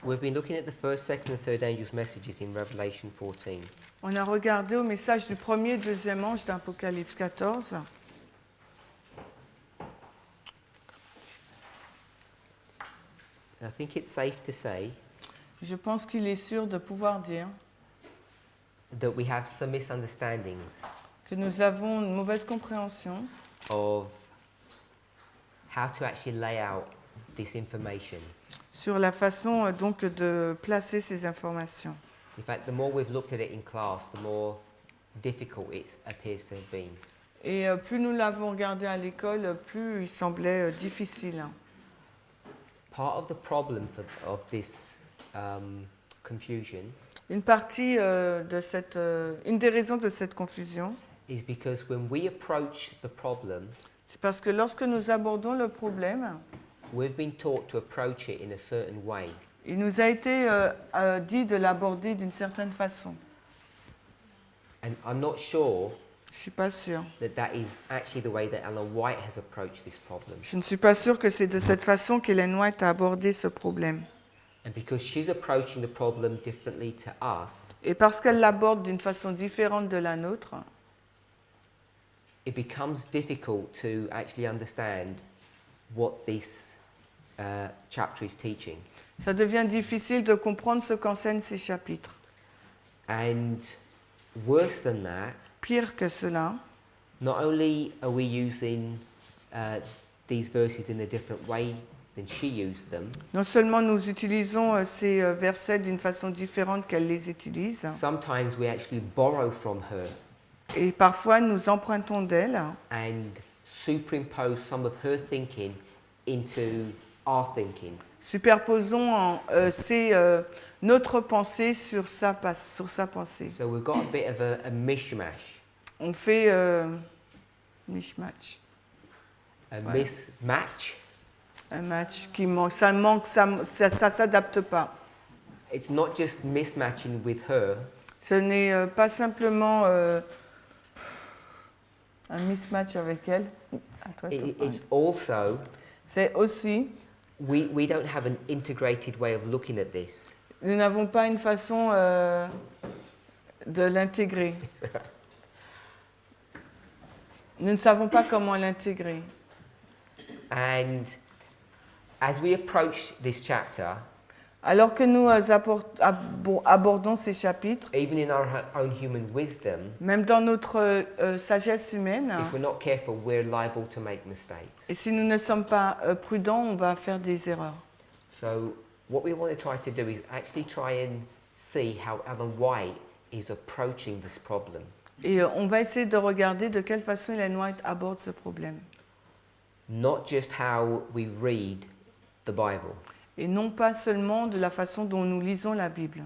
We've been looking at the first, second, and third angels' messages in Revelation 14. On a regardé au message du premier et deuxième ange d'Apocalypse 14. And I think it's safe to say Je pense qu'il est sûr de pouvoir dire that we have some misunderstandings que nous avons une mauvaise compréhension of how to actually lay out this information. sur la façon donc de placer ces informations. In fact, the more we've looked at it in class, the more difficult it appears to have been. Et plus nous l'avons regardé à l'école, plus il semblait difficile. Part of the problem of this confusion Une partie une des raisons de cette confusion, is because when we approach the problem, c'est parce que lorsque nous abordons le problème, we've been taught to approach it in a certain way. il nous a été dit de l'aborder d'une certaine façon. And I'm not sure Je ne suis pas sûre. that is actually the way that Ellen White has approached this problem. Je ne suis pas sûre que c'est de cette façon qu'Ellen White a abordé ce problème. And because she's approaching the problem differently to us, Et parce qu'elle l'aborde d'une façon différente de la nôtre, it becomes difficult to actually understand what this chapter is teaching. ça devient difficile de comprendre ce qu'enseignent ces chapitres. And worse than that, Pire que cela, not only are we using these verses in a different way than she used them, non seulement nous utilisons ces versets d'une façon différente qu'elle les utilise, sometimes we actually borrow from her et parfois nous empruntons d'elle and superimpose some of her thinking into our thinking. superposons notre pensée sur sa pensée. So we've got a bit of a mishmash, On fait mishmatch, a Ouais. mismatch. un match qui manque, ça s'adapte pas. It's not just mismatching with her, Ce n'est pas simplement un mismatch avec elle. À toi de te parler. it's also, C'est aussi, we don't have an integrated way of looking at this. nous n'avons pas une façon de l'intégrer. Nous ne savons pas comment l'intégrer. And as we approach this chapter, Alors que nous abordons ces chapitres, even in our own human wisdom, même dans notre sagesse humaine, if we're not careful, we're liable to make mistakes. et si nous ne sommes pas prudents, on va faire des erreurs. So what we want to try to do is actually try and see how Ellen White is approaching this problem. Et on va essayer de regarder de quelle façon Ellen White aborde ce problème. Not just how we read the Bible. Et non pas seulement de la façon dont nous lisons la Bible.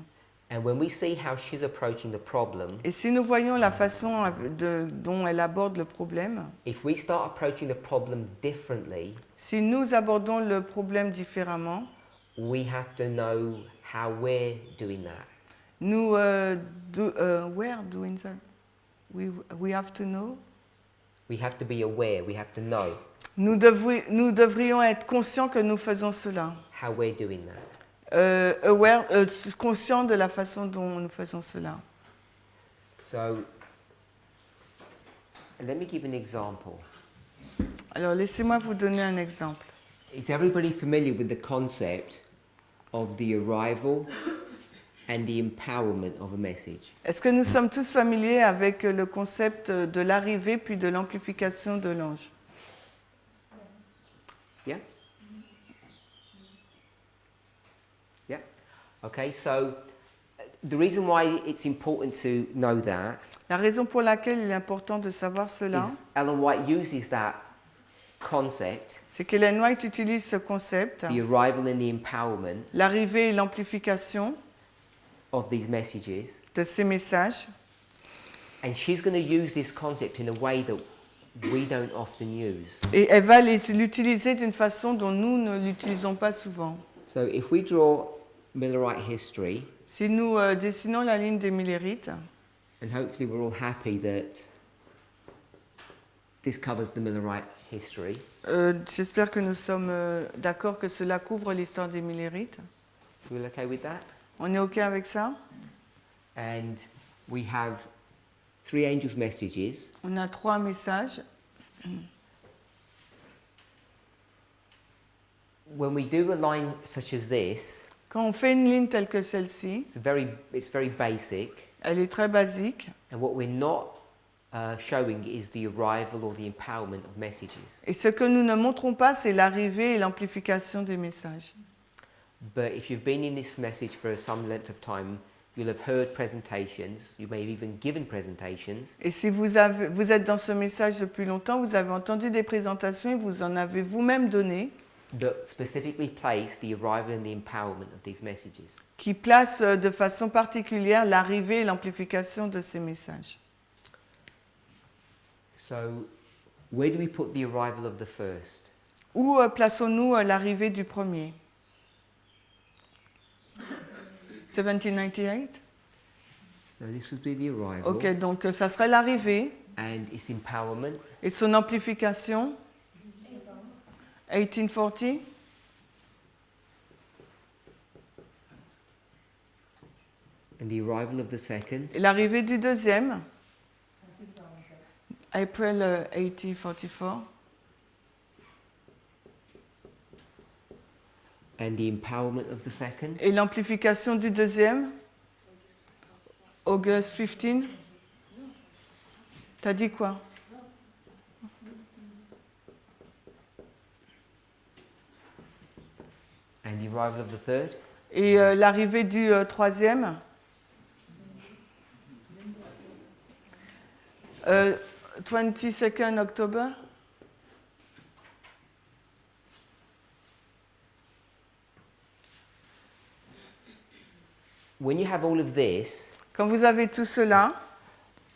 And when we see how she's approaching the problem, Et si nous voyons la façon dont elle aborde le problème, if we start approaching the problem differently, si nous abordons le problème différemment, we have to know how we're doing that. nous we're doing that. We have to know. We have to be aware, we have to know Nous devrions être conscients que nous faisons cela. how we're doing that. Conscients de la façon dont nous faisons cela. So, let me give an example. Alors laissez-moi vous donner un exemple. Is everybody familiar with the concept of the arrival and the empowerment of a message? Est-ce que nous sommes tous familiers avec le concept de l'arrivée puis de l'amplification de l'ange? Yeah? Yeah? Okay, so the reason why it's important to know that La raison pour laquelle il est important de savoir cela, is Ellen White uses that concept, c'est qu'Ellen White utilise ce concept, the arrival and the empowerment l'arrivée et l'amplification of these messages, de ces messages, and she's going to use this concept in a way that we don't often use. et elle va l'utiliser d'une façon dont nous ne l'utilisons pas souvent. So if we draw Millerite history, Si nous dessinons la ligne des Millérites, and hopefully we're all happy that this covers the Millerite history, j'espère que nous sommes d'accord que cela couvre l'histoire des Millérites. You all okay with that? On est OK avec ça? And we have 3 angels' messages. On a 3 messages. When we do a line such as this, Quand on fait une ligne telle que celle-ci, it's very basic, elle est très basique. and what we're not showing is the arrival or the empowerment of messages. Et ce que nous ne montrons pas, c'est l'arrivée et l'amplification des messages. But if you've been in this message for some length of time, you'll have heard presentations, you may have even given presentations, Et si vous êtes dans ce message depuis longtemps, vous avez entendu des présentations et vous en avez vous-même donné, that specifically place the arrival and the empowerment of these messages. qui placent de façon particulière l'arrivée et l'amplification de ces messages. So, where do we put the arrival of the first? Où plaçons-nous l'arrivée du premier? 1798? So this would be the arrival. Ok, donc ça serait l'arrivée And its empowerment. et son amplification. 1840? And the arrival of the second. Et l'arrivée du deuxième? April 1844. And the empowerment of the second. Et l'amplification du deuxième? August 15? T'as dit quoi? And the arrival of the third. Et l'arrivée du troisième? 22nd October? When you have all of this, Quand vous avez tout cela,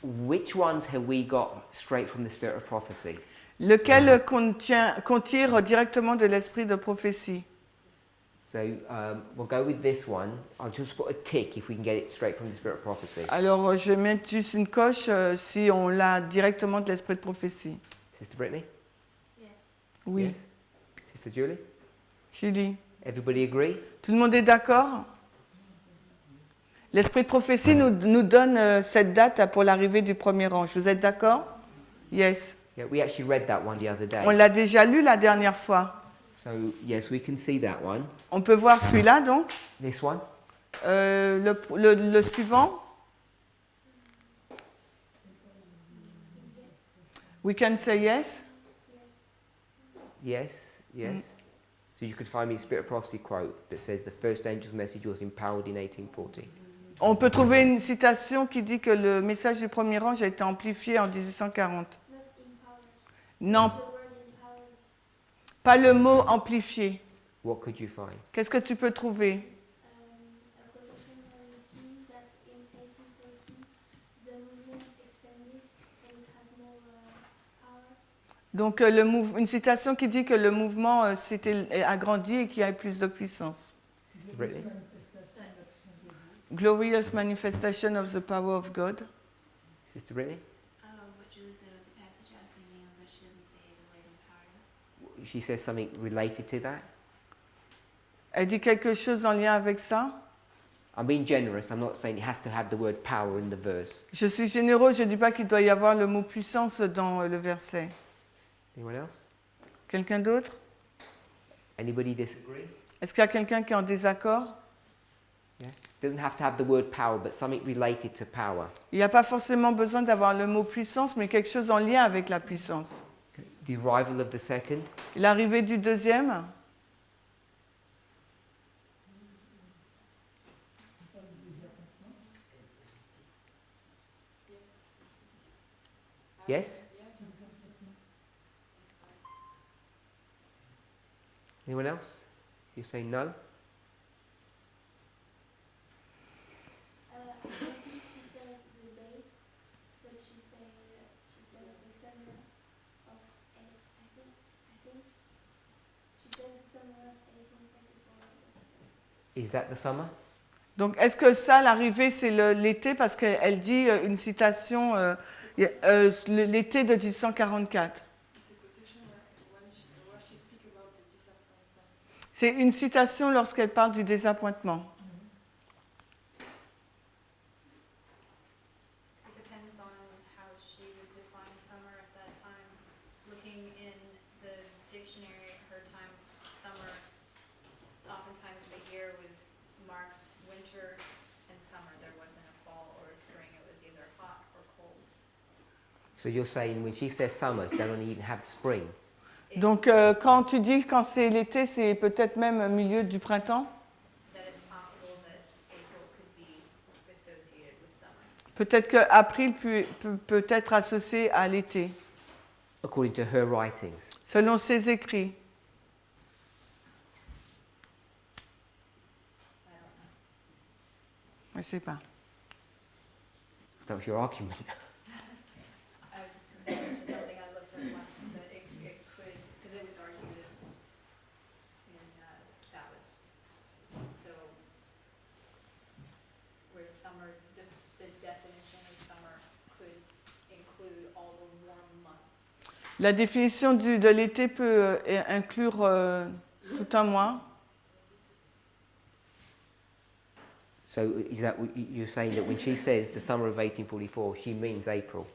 which ones have we got straight from the spirit of prophecy? lequel qu'on tire directement de l'esprit de prophétie? So we'll go with this one. I'll just put a tick if we can get it straight from the spirit of prophecy. Alors, je vais mettre juste une coche si on l'a directement de l'esprit de prophétie. Sister Brittany? Yes. Oui. Yes? Sister Julie? Julie. Everybody agree? Tout le monde est d'accord? L'esprit de prophétie nous donne cette date pour l'arrivée du premier ange. Vous êtes d'accord? Yes. Yeah, we actually read that one the other day. On l'a déjà lu la dernière fois. So yes, we can see that one. On peut voir celui-là donc. This one? Le suivant. We can say yes. Yes, yes. So you could find me a spirit of prophecy quote that says the first angel's message was empowered in 1840. On peut trouver une citation qui dit que le message du premier ange a été amplifié en 1840. Non, pas le mot amplifié. What could you find? Qu'est-ce que tu peux trouver? Donc une citation qui dit que le mouvement s'était agrandi et qu'il y a plus de puissance. Sister Brittany? Glorious manifestation of the power of God. Sister Brittany? What Julie said was a passage I was thinking of, but she doesn't say the word empowered. She says something related to that. Elle dit quelque chose en lien avec ça. I'm being generous. I'm not saying it has to have the word power in the verse. Je suis généreux, je ne dis pas qu'il doit y avoir le mot puissance dans le verset. Anyone else? Quelqu'un d'autre? Anybody disagree? Est-ce qu'il y a quelqu'un qui est en désaccord? Yeah. Doesn't have to have the word power, but something related to power. Il n'y a pas forcément besoin d'avoir le mot puissance, mais quelque chose en lien avec la puissance. The arrival of the second. L'arrivée du deuxième? Yes? Anyone else? You say no? I think she says the date, but she says the summer of I think she says the summer of 1844. Is that the summer? Donc, est-ce que ça, l'arrivée, c'est l'été? Parce qu'elle dit une citation, l'été de 1844. C'est une citation lorsqu'elle parle du désappointement. It depends on how she would define summer at that time. Looking in the dictionary at her time, summer, oftentimes the year was marked winter and summer. There wasn't a fall or a spring. It was either hot or cold. So you're saying when she says summer, she don't even have spring. Donc, quand tu dis quand c'est l'été, c'est peut-être même au milieu du printemps. That it's possible that April could be associated with summer. Peut-être qu'april peut être associé à l'été, According to her writings. selon ses écrits. I don't know. Je ne sais pas. That was your argument. That was just something I looked at once, that it could, because it was argued in Sabbath. So, where summer, the definition of summer could include all the warm months. La définition de l'été peut inclure tout un mois. So is that you're saying that when she says the summer of 1844, she means April?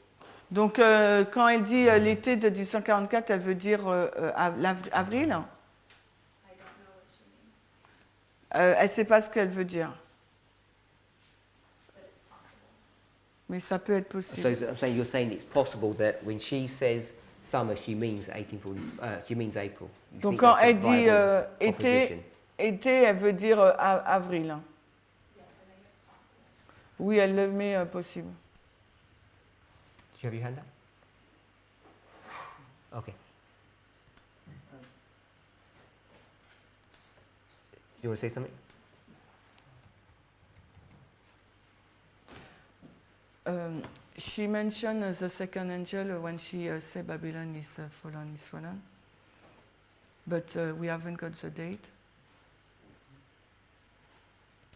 Donc, quand elle dit l'été de 1844, elle veut dire avril. I don't know what she means, Elle ne sait pas ce qu'elle veut dire, but it's possible. mais ça peut être So possible. I'm saying you're saying it's possible that when she says summer, she means 1840. She means April. You Donc, think quand that's a elle dit viable été, proposition? elle veut dire avril. Yes, I think it's possible. Oui, elle le met possible. Do you have your hand up? Okay. You want to say something? She mentioned the second angel when she said Babylon is fallen, is fallen. But we haven't got the date.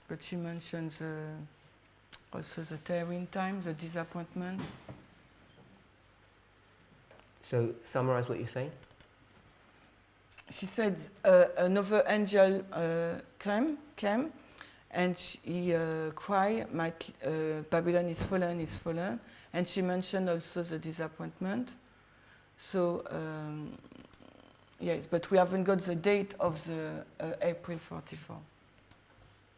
But she mentions also the tearing time, the disappointment. So summarize what you're saying. She said another angel came, and he cried, Babylon is fallen, and she mentioned also the disappointment. So, yes, but we haven't got the date of the April 44.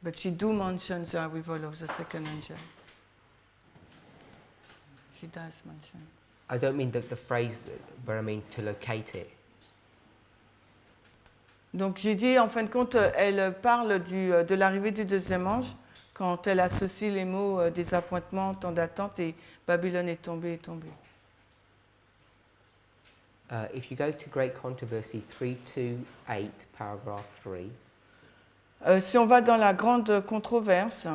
But she do mention the arrival of the second angel. She does mention. I don't mean the phrase, but I mean to locate it. Donc j'ai dit, en fin de compte, elle parle de l'arrivée du deuxième ange quand elle associe les mots désappointement, temps d'attente et Babylone est tombée, If you go to Great Controversy 328, paragraph 3, si on va dans la grande controverse,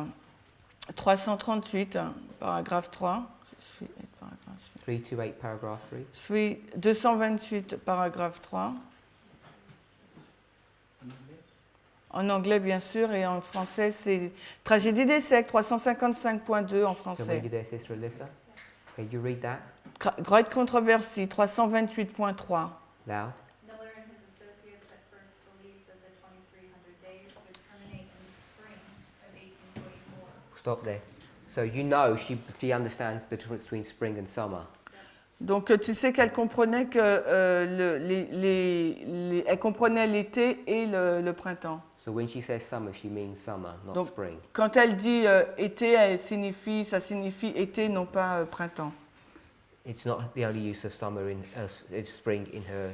338, paragraphe 3, 328, paragraph 3. 228, paragraphe 3, en anglais bien sûr, et en français c'est Tragédie des siècles, 355.2 en So français. maybe there, Sister Alyssa. Okay, you read that Grande controversie, 328.3. loud. Miller and his associates at first believed that the 2300 days would terminate in the spring of 1844. Stop there. So you know she understands the difference between spring and summer. Donc tu sais qu'elle comprenait que elle comprenait l'été et le printemps. So when she says summer, she means summer, not Donc, spring. Quand elle dit été, ça signifie été, non pas printemps. It's not the only use of summer of spring in her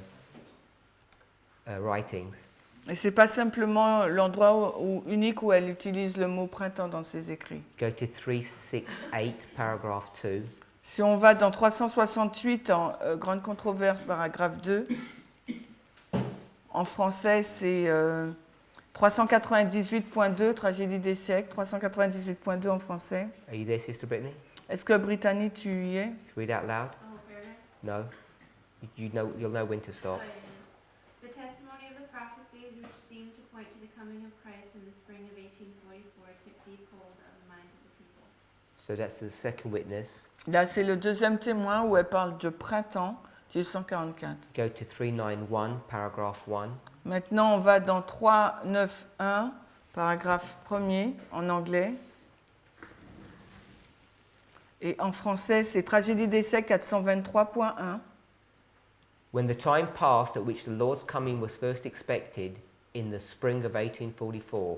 writings. Et c'est pas simplement l'endroit unique où elle utilise le mot printemps dans ses écrits. Go to 368, paragraph 2. Si on va dans 368 en grande controverse, paragraphe 2, en français c'est 398.2, Tragédie des siècles, 398.2 en français. Are you there, Sister Brittany? Est-ce que Brittany, tu y es? Read out loud. Oh, where? No. You'll know when to stop. The testimony of the prophecies which seemed to point to the coming of Christ in the spring of 1844 took deep hold of the minds of the people. So that's the second witness. Là, c'est le deuxième témoin où elle parle de printemps 1844. Go to 391, paragraph 1. Maintenant, on va dans 3.9.1, paragraphe 1er, en anglais. Et en français, c'est Tragédie d'essai 423.1. When the time passed at which the Lord's coming was first expected in the spring of 1844,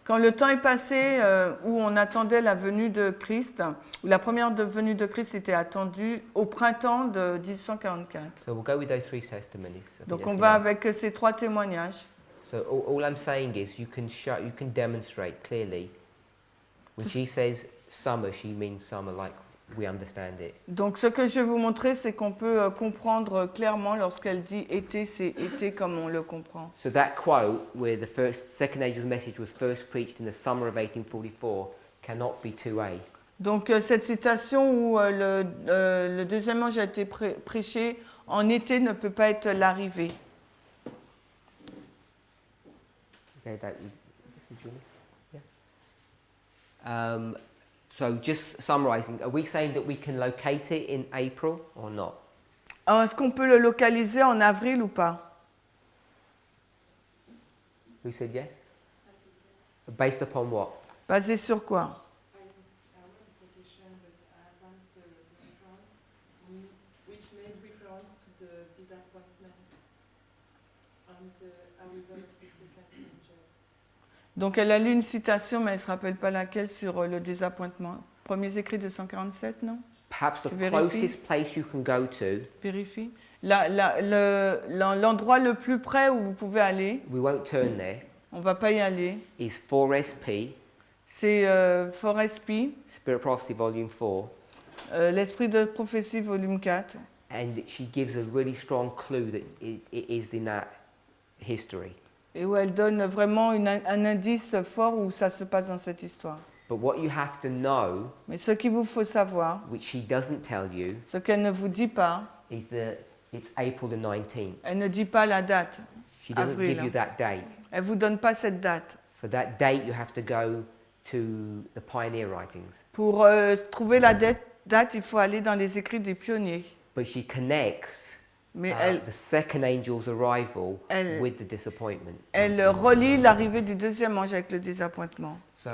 Quand le temps est passé où on attendait la venue de Christ, où la première venue de Christ était attendue au printemps de 1844. so we'll go with those three testimonies. I think Donc that's on va enough. avec ces 3 témoignages. So all I'm saying is you can demonstrate clearly. When she says summer, she means summer like we understand it. Donc ce que je vais vous montrer, c'est qu'on peut comprendre clairement lorsqu'elle dit été, c'est été comme on le comprend. So that quote where the second angel's message was first preached in the summer of 1844 cannot be 2a. Donc cette citation où le deuxième ange a été prêché en été ne peut pas être l'arrivée. Okay, yeah. So just summarising, are we saying that we can locate it in April or not? Alors, est-ce qu'on peut le localiser en avril ou pas? Who said yes? Based upon what? Basé sur quoi? I want the quotation, but I want the reference, which made reference to the disappointment and the arrival of the second angel. Donc elle a lu une citation, mais elle ne se rappelle pas laquelle, sur le désappointement. Premiers écrits de 147, non? Perhaps the Tu vérifies? closest place you can go to, Vérifie. L'endroit le plus près où vous pouvez aller, we won't turn there, on ne va pas y aller, is 4SP, c'est Forest P, Spirit Prophecy Volume 4, L'Esprit de prophétie, volume 4. and she gives a really strong clue that it is in that history. Et où elle donne vraiment un indice fort où ça se passe dans cette histoire. But what you have to know, Mais ce qu'il vous faut savoir, which she doesn't tell you, ce qu'elle ne vous dit pas, is that it's April the 19th. elle ne dit pas la date. She doesn't Avril, give you that date. Elle ne vous donne pas cette date. For that date, you have to go to the pioneer writings. Pour trouver la date, il faut aller dans les écrits des pionniers. But she connects Mais the second angel's arrival elle- with the disappointment. elle relie l'arrivée du deuxième ange avec le désappointement. So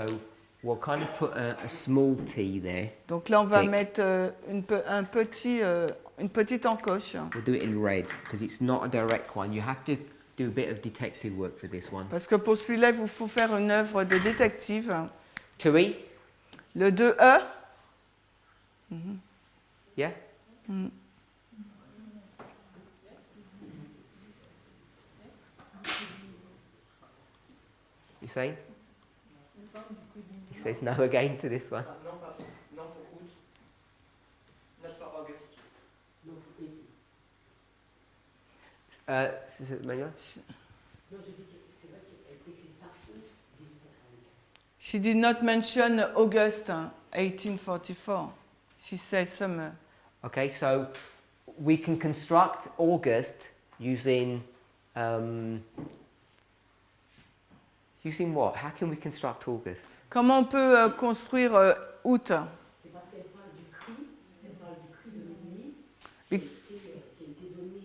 we'll kind of put a small t there. Donc là, on va Tick. mettre une petite encoche. We'll do it in red because it's not a direct one. You have to do a bit of detective work for this one. Parce que pour celui-là, il vous faut faire une œuvre de détective. 2e? Le 2E, Yeah? You saying? He says no again to this one. Non pour août, not for August. Non pour été. C'est Manuel? Non, je dis que c'est vrai qu'elle précise pas août 1844. she did not mention August 1844. She says summer. Okay, so we can construct August using using what? How can we construct August? Comment on peut construire août? C'est parce qu'elle parle du cri de minuit Be- qui a été donné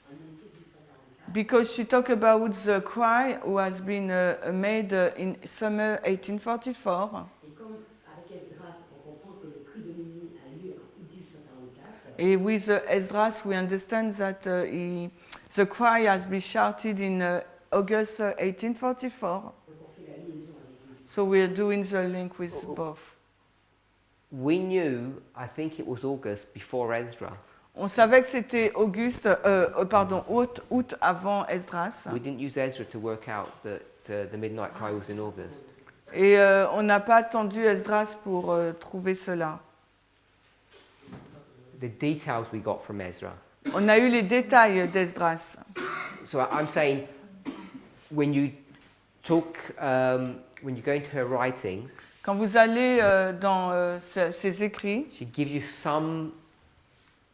en été 1844. Because she talked about the cry who has been made in summer 1844. Et comme avec Esdras, on comprend que le cri de minuit a lieu en août 1844, And with Esdras, we understand that the cry has been shouted in August 1844. donc on fait la liaison avec lui. So we are doing the link with both. We knew, I think it was August before Ezra. On savait que c'était août avant Esdras. We didn't use Ezra to work out that the midnight cry was in August. Et on n'a pas attendu Esdras pour trouver cela. The details we got from Ezra. On a eu les détails d'Esdras. So I'm saying, when you talk, when you go into her writings, Quand vous allez dans ses écrits, she gives you some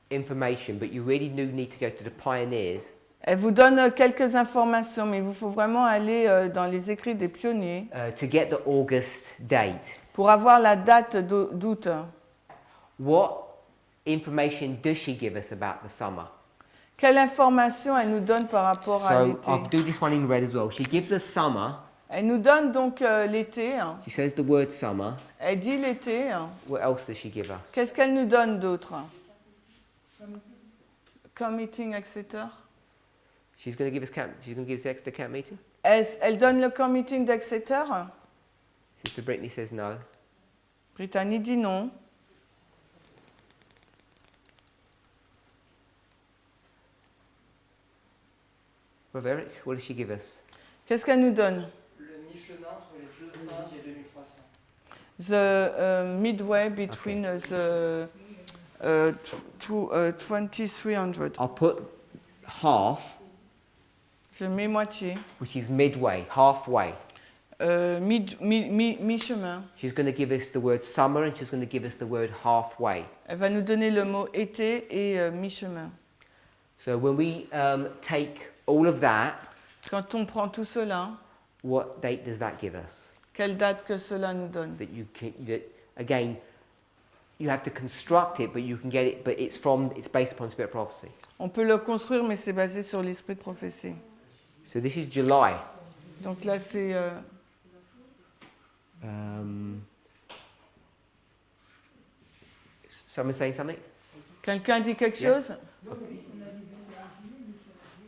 information, but you really do need to go to the pioneers elle vous donne quelques informations, mais il vous faut vraiment aller dans les écrits des pionniers to get the August date. pour avoir la date d'août. What information does she give us about the summer? Quelle information elle nous donne par rapport à So l'été? I'll do this one in red as well. She gives us summer. Elle nous donne donc l'été. Hein. She says the word summer. Elle dit l'été. Hein. What else does she give us? Qu'est-ce qu'elle nous donne d'autre? Camp meeting, etc. She's going to give us the extra camp meeting. Elle donne le camp meeting d'Exeter. Sister Brittany says no. Brittany dit non. Brother Eric, what does she give us? Qu'est-ce qu'elle nous donne? Le mi-chemin entre les deux fins des 2300. The midway between the 2300. I'll put half, Je mets moitié. which is midway, halfway. Mi-chemin. She's going to give us the word summer and she's going to give us the word halfway. Elle va nous donner le mot été et mi-chemin. So when we take all of that, Quand on prend tout cela, what date does that give us? quelle date que cela nous donne? Again, you have to construct it, but you can get it, but it's based upon spirit prophecy. On peut le construire, mais c'est basé sur l'esprit de prophétie. So this is July. Donc là, c'est... Someone saying something? Quelqu'un dit quelque Yeah. chose?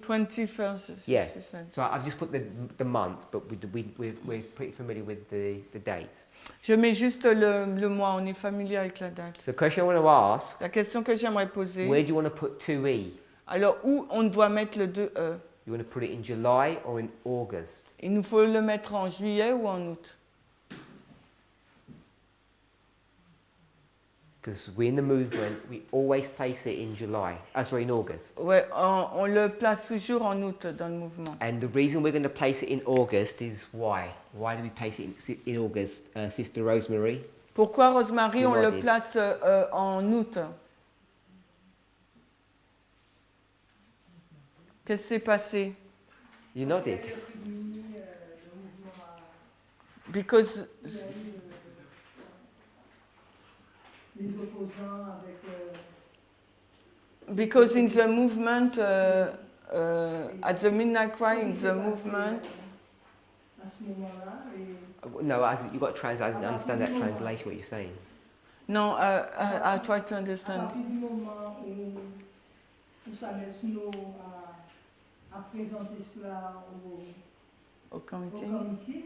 21st. Yes. So I've just put the months, but we're pretty familiar with the dates. Je mets juste le mois, on est familier avec la date. So the question I want to ask, La question que j'aimerais poser, where do you want to put 2E? alors où on doit mettre le 2E? You want to put it in July or in August? Il nous faut le mettre en juillet ou en août? Because we're in the movement, we always place it in July. In August. Ouais, on le place toujours en août dans le mouvement. And the reason we're going to place it in August is why? Why do we place it in August, Sister Rosemary? Pourquoi, Rosemary, on le Nodded. place en août? Qu'est-ce qui s'est passé? You nodded. Because in the movement, at the midnight cry in the movement, No, you got to translate. I didn't understand that translation. What you're saying? no, I try to understand. partir du moment où Samuel Snow a présenté cela Au au committee. comité,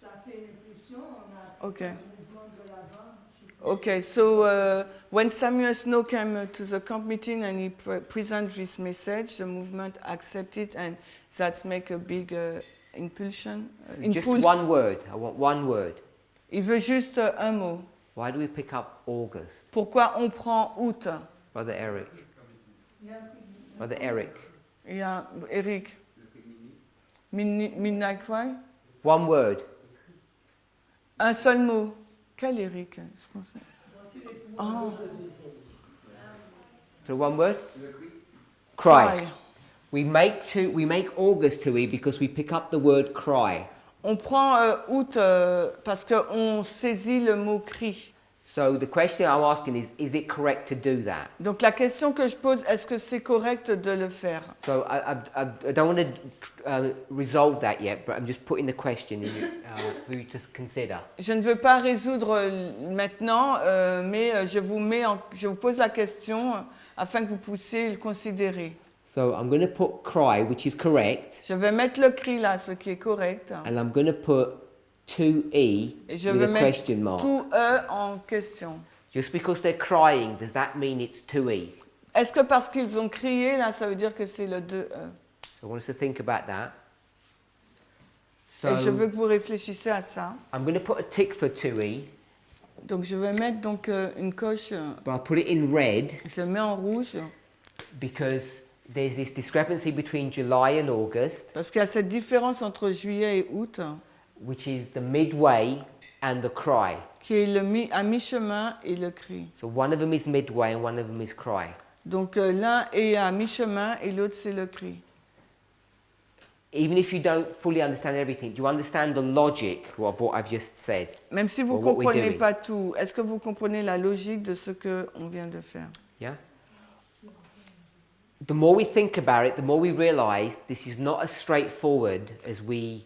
ça fait une impulsion, on a Okay. un mouvement de l'avant. Okay, so when Samuel Snow came to the camp meeting and he presented his message, the movement accepted, and that make a big impulsion. Just Impulse. one word. I want one word. Il veut juste un mot. Why do we pick up August? Pourquoi on prend août? Brother Eric. Brother Eric. Il y a Eric. Midnight Cry? One word. Un seul mot. Quel Eric? Je pensais. Oh, So one word. Cry. cry. We make August 2E because we pick up the word cry. On prend août parce qu'on saisit le mot cri. So the question I'm asking is it correct to do that? Donc la question que je pose, est-ce que c'est correct de le faire? So I don't want to resolve that yet, but I'm just putting the question in for you to consider. Je ne veux pas résoudre maintenant, mais je vous pose la question afin que vous puissiez le considérer. So I'm going to put cry, which is correct, Je vais mettre le cri là, ce qui est correct. and I'm going to put 2E Et je with vais a mettre question mark. tout E en question. Just because they're crying, does that mean it's 2E? Est-ce que parce qu'ils ont crié, là, ça veut dire que c'est le 2E? So I want us to think about that. Et je So veux que vous réfléchissiez à ça. I'm going to put a tick for 2E, Donc je vais mettre donc une coche, but I'll put it in red je le mets en rouge, because there's this discrepancy between July and August, parce qu'il y a cette différence entre juillet et août, which is the midway and the cry. qui est à mi-chemin et le cri. So one of them is midway and one of them is cry. Donc l'un est à mi-chemin et l'autre c'est le cri. Even if you don't fully understand everything, do you understand the logic of what I've just said? Même si vous ne Or what we're comprenez doing. pas tout, est-ce que vous comprenez la logique de ce qu'on vient de faire? Yeah? the more we think about it, the more we realize this is not as straightforward as we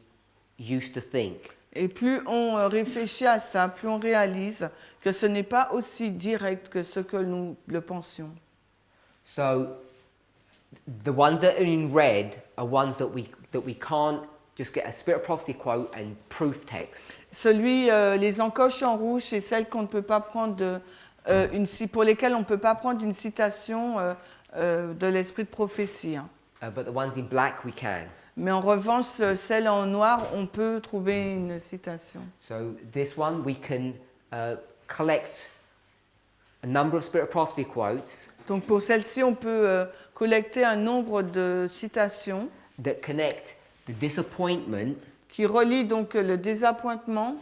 used to think. Et plus on réfléchit à ça, plus on réalise que ce n'est pas aussi direct que ce que nous le pensions. So the ones that are in red are ones that we can't just get a Spirit of Prophecy quote and proof text. Les encoches en rouge, c'est celles qu'on ne peut pas prendre pour lesquelles on ne peut pas prendre une citation de l'esprit de prophétie. Hein. But the ones in black we can. Mais en revanche, celles en noir, on peut trouver une citation. So this one we can collect a number of Spirit of Prophecy quotes. Donc pour celle-ci, on peut collecter un nombre de citations That connect the disappointment qui relient donc le désappointement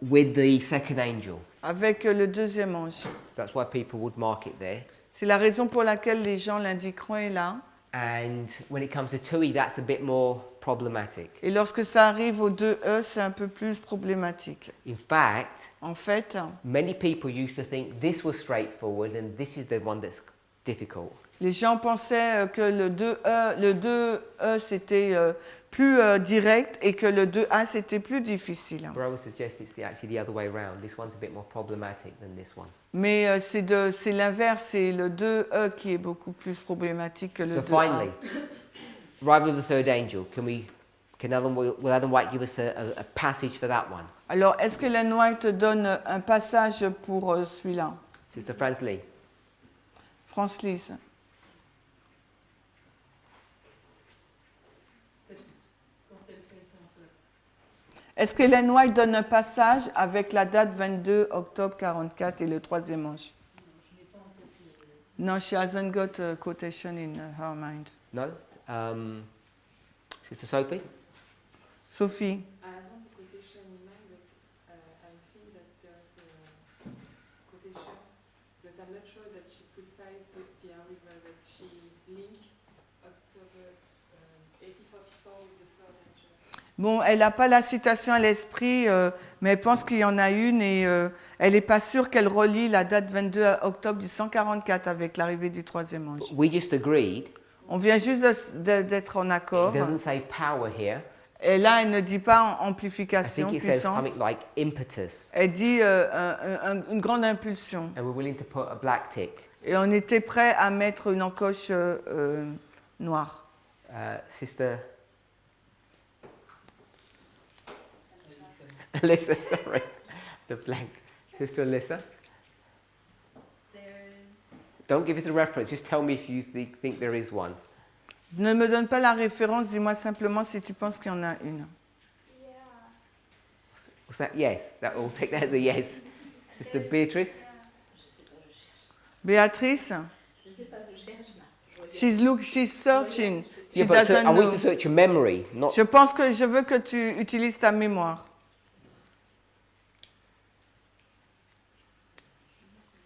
with the second angel. avec le deuxième ange. So that's why people would mark it there. C'est la raison pour laquelle les gens l'indiqueront là. And when it comes to 2E, that's a bit more problematic. Et lorsque ça arrive au 2E, c'est un peu plus problématique. In fact, En fait, many people used to think this was straightforward and this is the one that's difficult. les gens pensaient que le 2E c'était plus direct et que le 2A c'était plus difficile. But I would suggest it's actually the other way around. This one's a bit more problematic than this one. Mais c'est l'inverse, c'est le 2E qui est beaucoup plus problématique que le So 2A. finally, arrival of the third angel. Will Adam White give us a passage for that one? Alors, est-ce que Ellen White donne un passage pour celui-là? Sister Franz Lee. France Lise. Est-ce que Ellen White donne un passage avec la date 22 octobre 44 et le troisième ange? No, she hasn't got a quotation in her mind. No? Sister Sophie? Sophie? I haven't a quotation in mind, but I feel that there's a quotation, but I'm not sure that she precised the arrival, that she linked October 1844 with the third angel. Bon, elle n'a pas la citation à l'esprit, mais elle pense qu'il y en a une et elle n'est pas sûre qu'elle relie la date 22 octobre 144 avec l'arrivée du troisième ange. We just agreed. On vient juste d'être en accord. It doesn't say power here. Et là, elle ne dit pas I amplification, think it says puissance. something like impetus. Elle dit une grande impulsion. And we're willing to put a black tick. Et on était prêt à mettre une encoche noire. Sister Alyssa, sorry. The blank. Sister Alyssa? There's, Don't give it a reference. Just tell me if you think there is one. Ne me donne pas la référence, dis-moi simplement si tu penses qu'il y en a une. Yeah. Was that yes? We'll take that as a yes. Sister Beatrice? Béatrice? Je ne sais pas, je cherche là. She's searching. She Yeah, but doesn't I want you know. to search your memory, not. Je pense que je veux que tu utilises ta mémoire.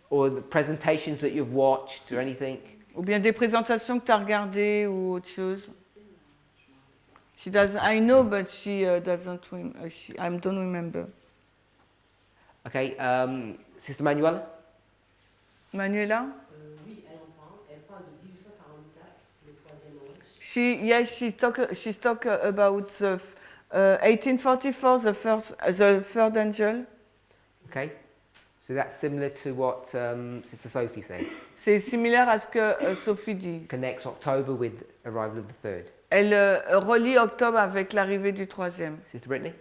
Or the presentations that you've watched or anything. Ou bien des présentations que tu as regardées ou autre chose. She doesn't, I know, but she doesn't. I don't remember. Okay, Sister Manuela? Manuela? Oui, elle en parle. Elle parle de 1844, le troisième ange. She's talk about the 1844, the third angel. Okay, so that's similar to what Sister Sophie said. C'est similaire à ce que Sophie dit. Connects October with arrival of the third. Elle relie octobre avec l'arrivée du troisième. Sister Brittany?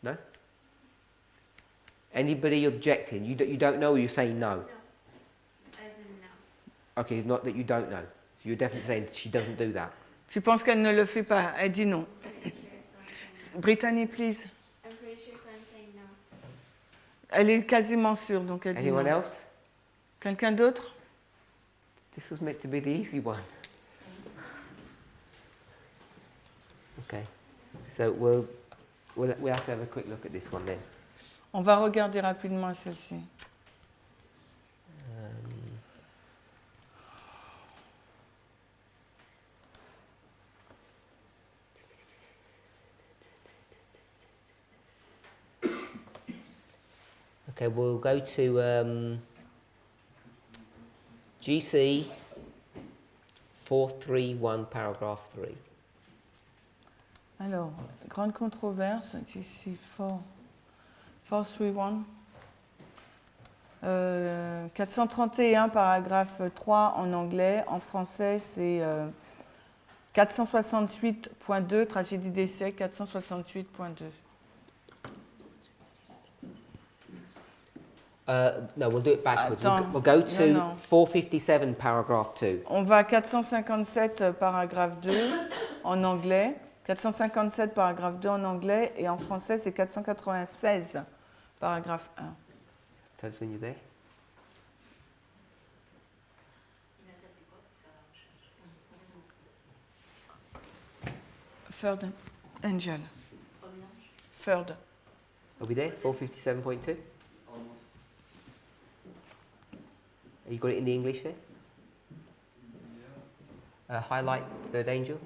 No? Anybody objecting? You don't know or you're saying no? no, as in no. Okay, not that you don't know. So you're definitely saying she doesn't do that. Tu penses qu'elle ne le fait pas? Elle dit non. Pretty sure, so I'm saying Brittany, please. I'm pretty sure, so I'm saying no. Elle est quasiment sûre, donc elle dit Anyone non. else? Quelqu'un d'autre? This was meant to be the easy one. Okay, so we'll have to have a quick look at this one then. On va regarder rapidement celle-ci. Okay, we'll go to GC 431, paragraph 3. Alors, grande controverse, ici, 431. 431, paragraphe 3 en anglais. En français, c'est 468.2, tragédie des siècles, 468.2. No, we'll do it backwards. Attends, We'll go to non. 457, paragraph 2. On va à 457, paragraphe 2 en anglais. 457, paragraphe 2 en anglais. Et en français, c'est 496, paragraphe 1. Tell us when you're there. Third angel. Third. Are we there? 457.2? You got it in the English there? Highlight third angel.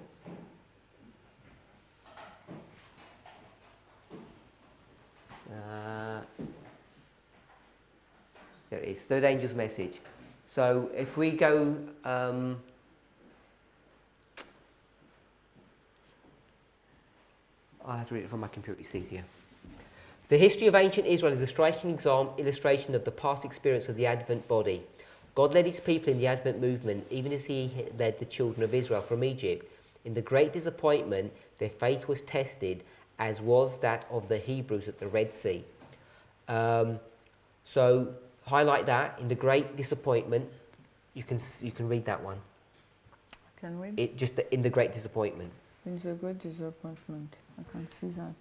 There it is, third angel's message. So if we go, I'll have to read it from my computer, it's easier. The history of ancient Israel is a striking illustration of the past experience of the Advent body. God led his people in the Advent movement, even as he led the children of Israel from Egypt. In the great disappointment, their faith was tested, as was that of the Hebrews at the Red Sea. So highlight that, in the great disappointment. You can read that one. Can we? It just in the great disappointment. In the great disappointment. I can see that.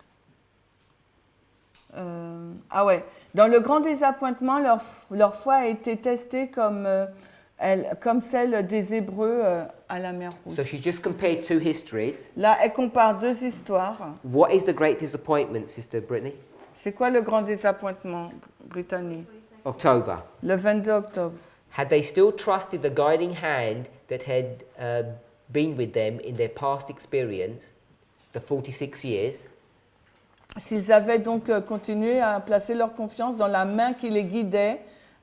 Ah ouais. Dans le grand désappointement, leur foi a été testée comme celle des Hébreux à la mer Rouge. So she just compared two histories. Là, elle compare deux histoires. What is the great disappointment, Sister Brittany? C'est quoi le grand désappointement, Brittany? October. Le 22 octobre. Had they still trusted the guiding hand that had been with them in their past experience, the 46 years, S'ils avaient donc continué à placer leur confiance dans la main qui les guidait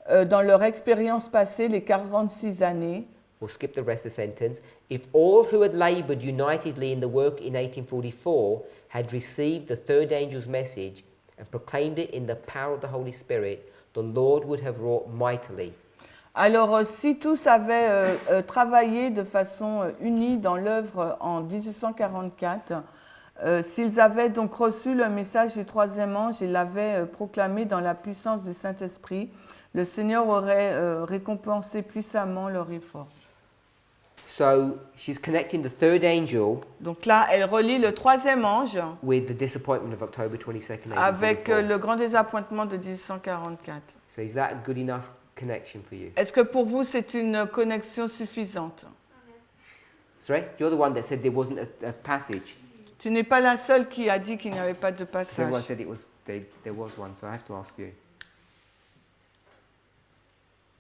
dans leur expérience passée, les 46 années, we'll skip the rest of the sentence, if all who had laboured unitedly in the work in 1844 had received the third angel's message and proclaimed it in the power of the Holy Spirit, the Lord would have wrought mightily. alors si tous avaient travaillé de façon unie dans l'œuvre en 1844, s'ils avaient donc reçu le message du troisième ange et l'avaient proclamé dans la puissance du Saint-Esprit, le Seigneur aurait récompensé puissamment leur effort. So she's connecting the third angel Donc là, elle relie le troisième ange with the disappointment of October 22nd, avec 1844. le grand désappointement de 1844. So is that a good enough connection for you? Est-ce que pour vous, c'est une connexion suffisante? Sorry? You're the one that said there wasn't a passage. Tu n'es pas la seule qui a dit qu'il n'y avait pas de So everyone passage. said there was one, so I have to ask you.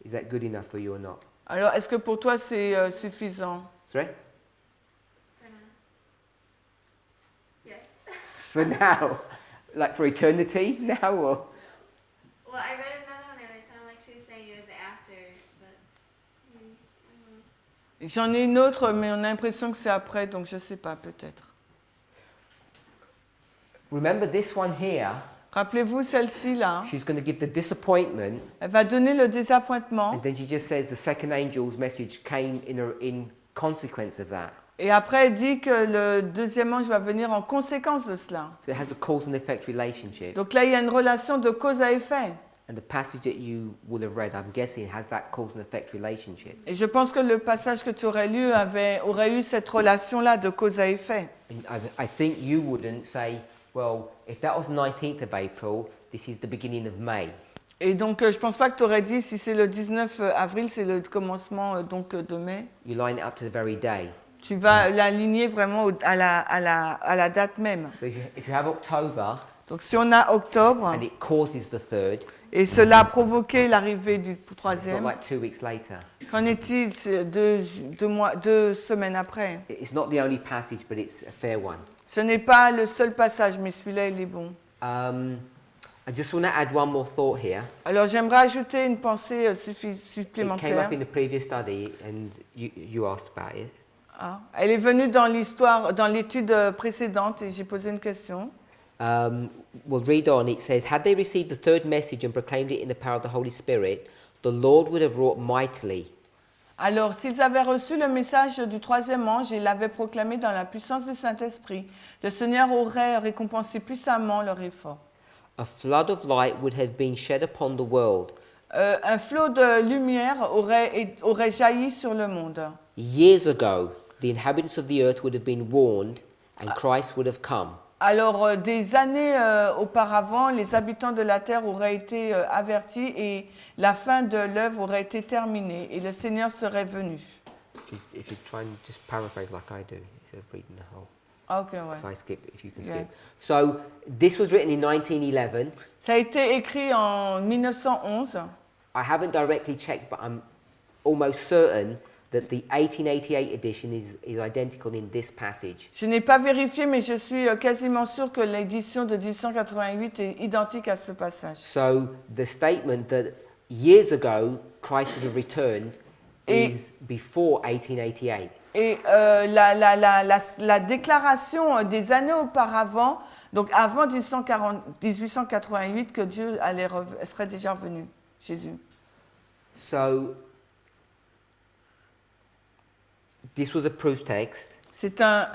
Is that good enough for you or not? Alors, est-ce que pour toi, c'est suffisant? Sorry? Yes. For now? Like for eternity now or? Well, I read another one and it sounded like she was saying it was after, but I don't know. J'en ai une autre, mais on a l'impression que c'est après, donc je ne sais pas, peut-être. Remember this one here, Rappelez-vous celle-ci, là. she's going to give the disappointment, Elle va donner le désappointement. and then she just says the second angel's message came in consequence of that. Et après, elle dit que le deuxième ange va venir en conséquence de cela. So it has a cause and effect relationship. Donc là, il y a une relation de cause à effet. And the passage that you will have read, I'm guessing, has that cause and effect relationship. Et je pense que le passage que tu aurais lu aurait eu cette relation-là de cause à effet. And I think you wouldn't say, well, if that was 19th of April, this is the beginning of May. Et donc, je ne pense pas que tu aurais dit, si c'est le 19 avril, c'est le commencement donc, de mai. You line it up to the very day. Tu vas l'aligner vraiment à la date même. So if you have October Donc, si on a octobre, and it causes the third, et cela a provoqué l'arrivée du it's not troisième, like 2 weeks later. qu'en est-il 2 semaines après? It's not the only passage, but it's a fair one. Ce n'est pas le seul passage, mais celui-là, il est bon. I just want to add one more thought here. Alors j'aimerais ajouter une pensée It came supplémentaire. up in the previous study, and you asked about it. Ah, elle est venue dans l'histoire, dans l'étude précédente et j'ai posé une question. We'll read on. It says, had they received the third message and proclaimed it in the power of the Holy Spirit, the Lord would have wrought mightily. Alors, s'ils avaient reçu le message du troisième ange et l'avaient proclamé dans la puissance du Saint-Esprit, le Seigneur aurait récompensé puissamment leur effort. A flood of light would have been shed upon the world. Un flot de lumière aurait jailli sur le monde. Years ago, the inhabitants of the earth would have been warned, and Christ would have come. Alors, des années auparavant, les habitants de la terre auraient été avertis et la fin de l'œuvre aurait été terminée et le Seigneur serait venu. If you try and just paraphrase like I do, instead of reading the whole. Ok, ouais. Because I skip, if you can Yeah. skip. So, this was written in 1911. Ça a été écrit en 1911. I haven't directly checked, but I'm almost certain that the 1888 edition is identical in this passage. Je n'ai pas vérifié, mais je suis quasiment sûre que l'édition de 1888 est identique à ce passage. So the statement that years ago Christ would have returned is before 1888. Et la déclaration des années auparavant, donc avant 1888, que Dieu serait déjà revenu, Jésus. So this was a proof text C'est un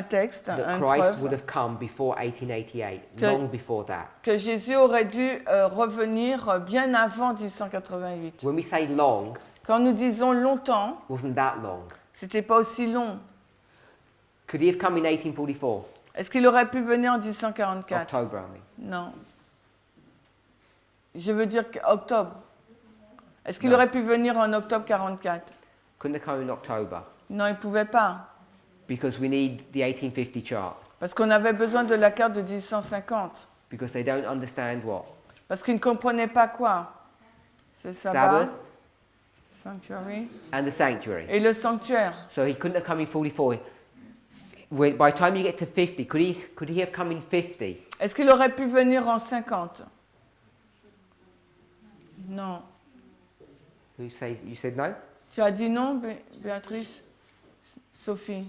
texte, that une Christ would preuve have come before 1888, Que- long before that. que Jésus aurait dû revenir bien avant 1888. When we say long, Quand nous disons longtemps, wasn't that long. c'était pas aussi long. Could he have come in 1844? Est-ce qu'il aurait pu venir en 1844? October, I mean. Non. Je veux dire octobre. Est-ce qu'il Non. aurait pu venir en octobre 44? Couldn't have come in October Non, il ne pouvait pas. because we need the 1850 chart. Parce qu'on avait besoin de la carte de 1850. Because they don't understand what? Parce qu'ils ne comprenaient pas quoi? C'est Sabbath, Sabbath Sanctuary and the sanctuary. et le sanctuaire. So he couldn't have come in 44. By the time you get to 50, could he have come in 50? Est-ce qu'il aurait pu venir en 50? Non. Who says, you said no? Tu as dit non, Béatrice? Sophie?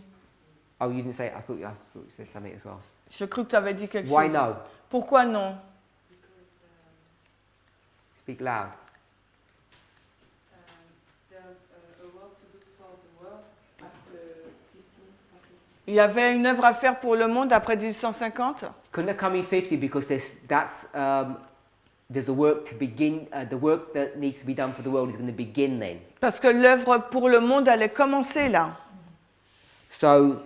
Oh, you didn't say it. I thought you said something as well. Je crois que tu avais dit quelque Why chose. no? Pourquoi non? Speak loud. There's a work to do for the world after 15. Il y avait une œuvre à faire pour le monde après 1850? Couldn't have come in 50 because there's a work to begin. The work that needs to be done for the world is going to begin then. Parce que l'œuvre pour le monde allait commencer là. So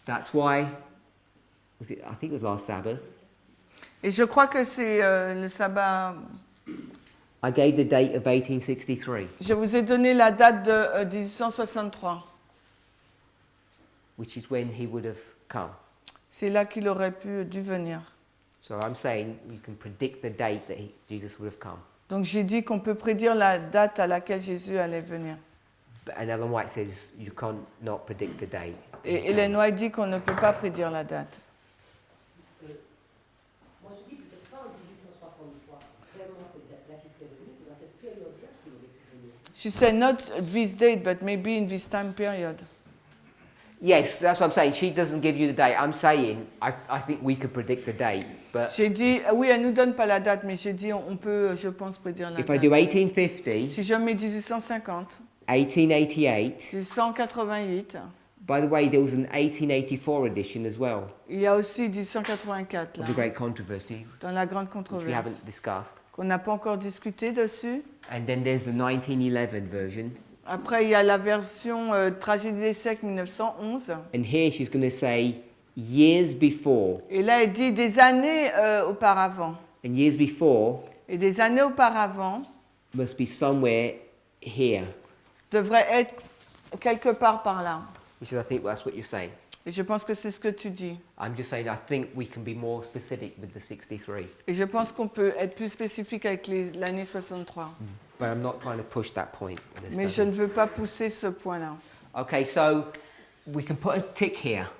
that's why. I think it was last Sabbath. Et je crois que c'est le sabbat. I gave the date of 1863, Je vous ai donné la date de 1863. which is when he would have come. C'est là qu'il aurait dû venir. So I'm saying you can predict the date that Jesus would have come. Donc j'ai dit qu'on peut prédire la date à laquelle Jésus allait venir. And Ellen White says you can't not predict the date. Et Hélène White dit qu'on ne peut pas prédire la date. Moi, je dis peut-être pas en 1863. Vraiment, cette date-là qui serait venue, c'est dans cette période-là qu'il aurait pu venir. She said not this date, but maybe in this time period. Yes, that's what I'm saying. She doesn't give you the date. I'm saying I think we could predict the date. But J'ai dit, oui, elle nous donne pas la date, mais j'ai dit on peut, je pense, prédire la if I do date. 1850, Si je mets 1850, 1888, 1888, by the way, there was an 1884 edition as well. il y a aussi 1884 là, Of the great controversy, dans la grande which we controverse, haven't discussed. qu'on n'a pas encore discuté dessus. And then there's the 1911 version. Après, il y a la version Tragédie des siècles 1911. And here she's going to say years before. Et là, elle dit des années auparavant. And years before Et des années auparavant must be somewhere here. devrait être quelque part par là. Which is, I think that's what you're saying. Et je pense que c'est ce que tu dis. I'm just saying I think we can be more specific with the 63. Et je pense qu'on peut être plus spécifique avec l'année 63. But I'm not trying to push that point in the Mais je study. ne veux pas pousser ce point-là. Okay, so we can put a tick here.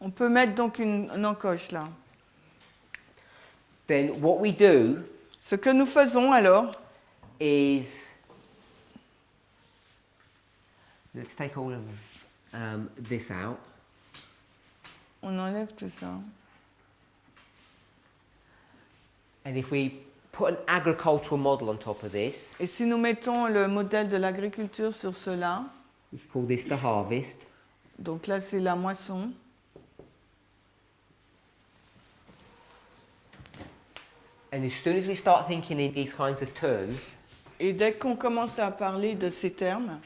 On peut mettre donc une encoche là. then what we do Ce que nous faisons alors, is, let's take all of this out. on enlève tout ça. And if we put an agricultural model on top of this, Et si nous mettons le modèle de l'agriculture sur cela, we call this the harvest. donc là c'est la moisson, And as soon as we start thinking in these kinds of terms, et dès qu'on commence à parler de ces termes,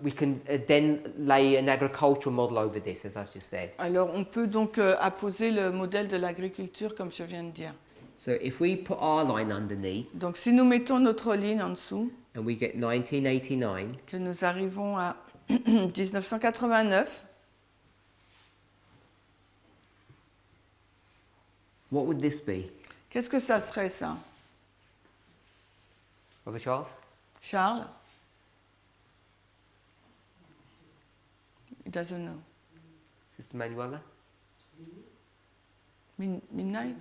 we can then lay an agricultural model over this, as I've just said. alors on peut donc apposer le modèle de l'agriculture comme je viens de dire. So if we put our line underneath Donc si nous mettons notre ligne en dessous, and we get 1989, que nous arrivons à 1989, what would this be? qu'est-ce que ça serait ça, Brother Charles? Charles? He doesn't know. Sister Manuela? Midnight?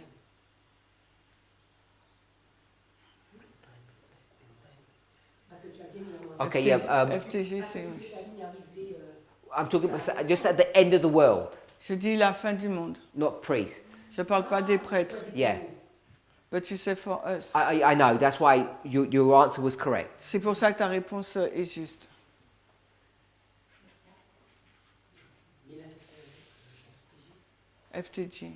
Parce que tu as bien mis la moisson. Okay, yeah. FTG, c'est... Tu as mis arriver, I'm talking about just at the end of the world, Je dis la fin du monde. not priests. Je ne parle pas des prêtres. Yeah, But you say for us. I know. That's why your answer was correct. C'est pour ça que ta réponse est juste. mais là, c'est FTG. FTG.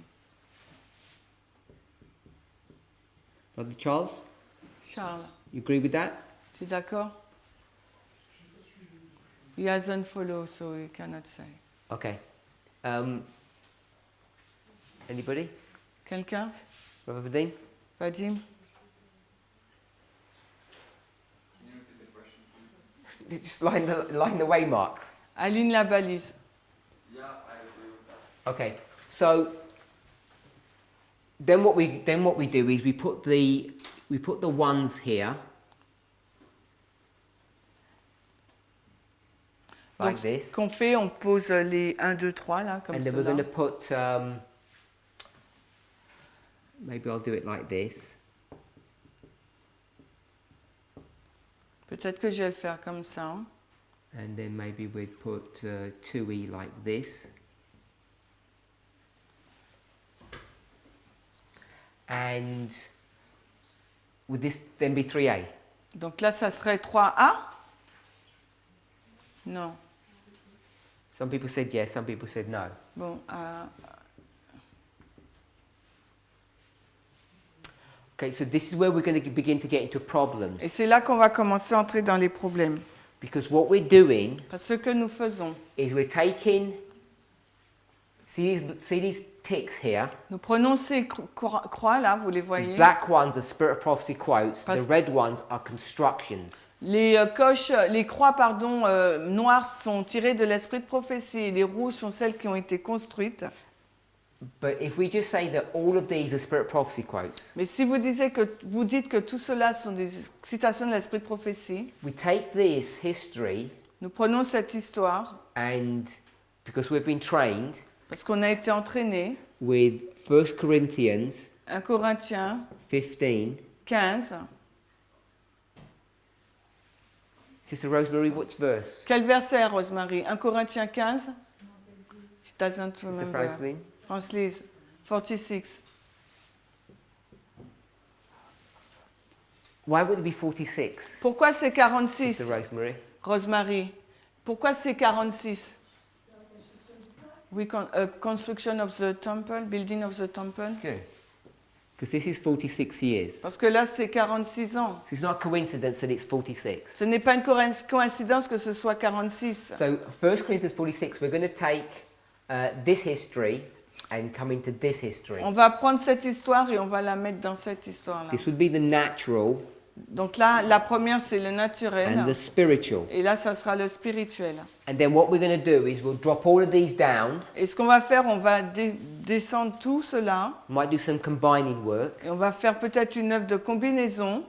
Brother Charles, Charles, you agree with that? tu es d'accord? He hasn't followed, so he cannot say. Okay. Anybody? Quelqu'un? Brother Vadim? Vadim? Just line the way marks. Aligne la balise. Okay. So then what we do is we put the ones here like Donc, this, ce qu'on fait, on pose les 1, 2, 3, là, comme and then we're going cela. to put maybe I'll do it like this. Peut-être que je vais le faire comme ça. Hein. And then maybe we'd put 2E like this. And would this then be 3A? Donc là, ça serait 3A? Non. Some people said yes, some people said no. Bon, Okay, so this is where we're going to begin to get into problems. et c'est là qu'on va commencer à entrer dans les problèmes. Because what we're doing Parce que ce que nous faisons, is we're taking, see these ticks here? nous prenons ces croix là, vous les The voyez. black ones are Spirit of Prophecy quotes, the Parce- red ones are constructions. Les croix noires sont tirées de l'esprit de prophétie et les rouges sont celles qui ont été construites. But if we just say that all of these are Spirit of Prophecy quotes, Mais si vous dites que tout cela sont des citations de l'esprit de prophétie, we take this history nous prenons cette histoire and because we've been trained parce qu'on a été entraîné, with 1 Corinthians 1 Corinthiens 15. 15. Sister Rosemary, which verse? Quel verset, Rosemary? 1 Corinthiens 15? She doesn't Sister remember. Franceline? France-Lise, 46. Why would it be 46? Pourquoi c'est 46, Sister Rosemary? Rosemary? Pourquoi c'est 46? Construction of the temple, building of the temple. Good. Because this is 46 years. Parce que là, c'est 46 ans. So it's not a coincidence that it's 46. Ce n'est pas une coïncidence que ce soit 46. So 1 Corinthians 46, we're going to take this history and come into this history. On va prendre cette histoire et on va la mettre dans cette histoire-là. This would be the natural Donc là, la première, c'est le naturel. and the spiritual. Et là, ça sera le spirituel. And then what we're going to do is we'll drop all of these down. Et ce qu'on va faire, on va descendre tout cela. Might do some combining work. Et on va faire peut-être une œuvre de combinaison.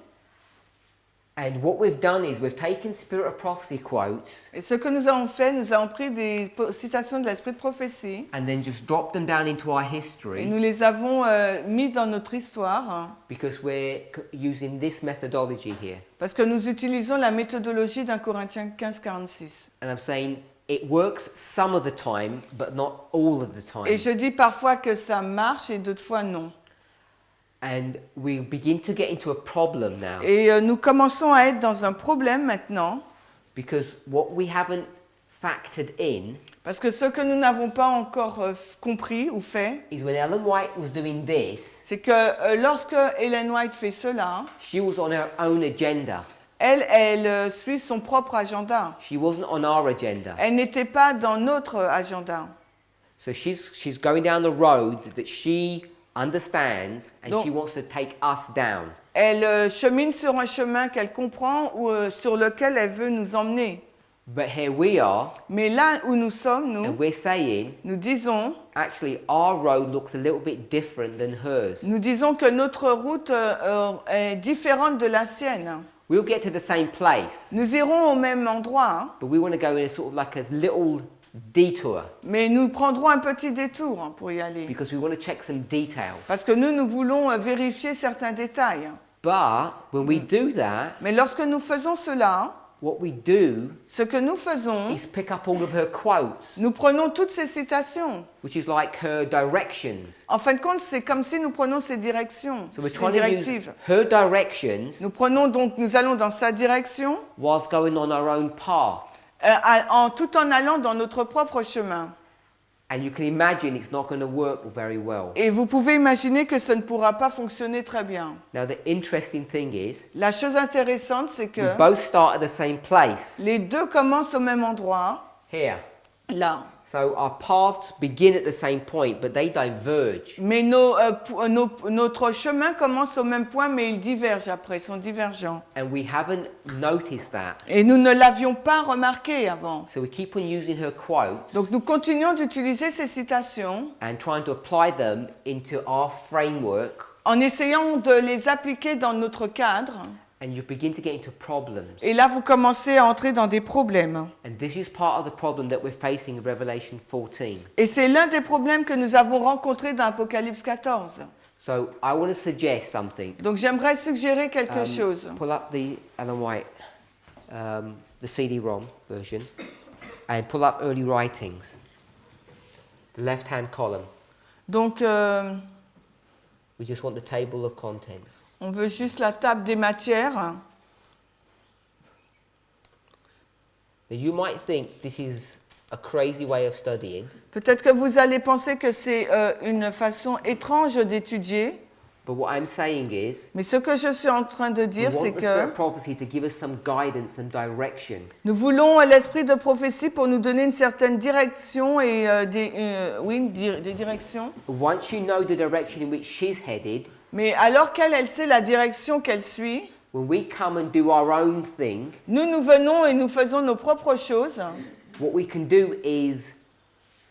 And what we've done is we've taken Spirit of Prophecy quotes Et ce que nous avons fait, nous avons pris des citations de l'esprit de prophétie and then just dropped them down into our et history nous les avons mis dans notre histoire because we're using this methodology here. parce que nous utilisons la méthodologie d'un Corinthiens 15, 46. And I'm saying it works some of the time, but not all of the time. Et je dis parfois que ça marche et d'autres fois non. And we begin to get into a problem now Et nous commençons à être dans un problème maintenant because what we haven't factored in parce que ce que nous n'avons pas encore compris ou fait, is when Ellen White was doing this, c'est que lorsque Ellen White fait cela, she was on her own agenda. elle suit son propre agenda. She wasn't on our agenda. Elle n'était pas dans notre agenda. So she's going down the road that she understands and Donc- she wants to take us down. Elle chemine sur un chemin qu'elle comprend ou sur lequel elle veut nous emmener. But here we are, Mais là où nous sommes, and we're saying, nous disons our road looks a little bit different than hers. que notre route est différente de la sienne. We'll get to the same place, Nous irons au même endroit, hein, but we want to go in a sort of like a little detour mais nous prendrons un petit détour pour y aller. because we want to check some details. Parce que nous voulons vérifier certains détails. But when we do that, Mais lorsque nous faisons cela, what we do ce que nous faisons, is pick up all of her quotes, nous prenons toutes ces citations. which is like her directions. En fin de compte, c'est comme si nous prenons ces directions, So we're ces trying to use directives. her directions Nous allons dans sa direction, whilst going on our own path. tout en allant dans notre propre chemin. And you can imagine it's not going to work very well. Et vous pouvez imaginer que ça ne pourra pas fonctionner très bien. Now the interesting thing is, La chose intéressante, c'est que we both start at the same place, les deux commencent au même endroit, here. là. So our paths begin at the same point, but they diverge. Mais notre chemin commence au même point, mais ils divergent après, sont divergents. And we haven't noticed that. Et nous ne l'avions pas remarqué avant. So we keep on using her quotes Donc nous continuons d'utiliser ces citations and trying to apply them into our framework, en essayant de les appliquer dans notre cadre. and you begin to get into problems. Et là, vous commencez à entrer dans des problèmes. And this is part of the problem that we're facing in Revelation 14. Et c'est l'un des problèmes que nous avons rencontrés dans Apocalypse 14. So I want to suggest something. Donc j'aimerais suggérer quelque chose. Pull up the Ellen White, the CD-ROM version, and pull up early writings, the left-hand column. Donc We just want the table of contents. on veut juste la table des matières. Now you might think this is a crazy way of studying, Peut-être que vous allez penser que c'est une façon étrange d'étudier. but what I'm saying is, Mais ce que je suis en train de we dire, c'est want the Spirit of que Prophecy to give us some guidance and direction. nous voulons l'esprit de prophétie pour nous donner une certaine direction et des directions. Once you know the direction in which she's headed, Mais alors qu'elle sait la direction qu'elle suit, when we come and do our own thing, nous venons et nous faisons nos propres choses. what we can do is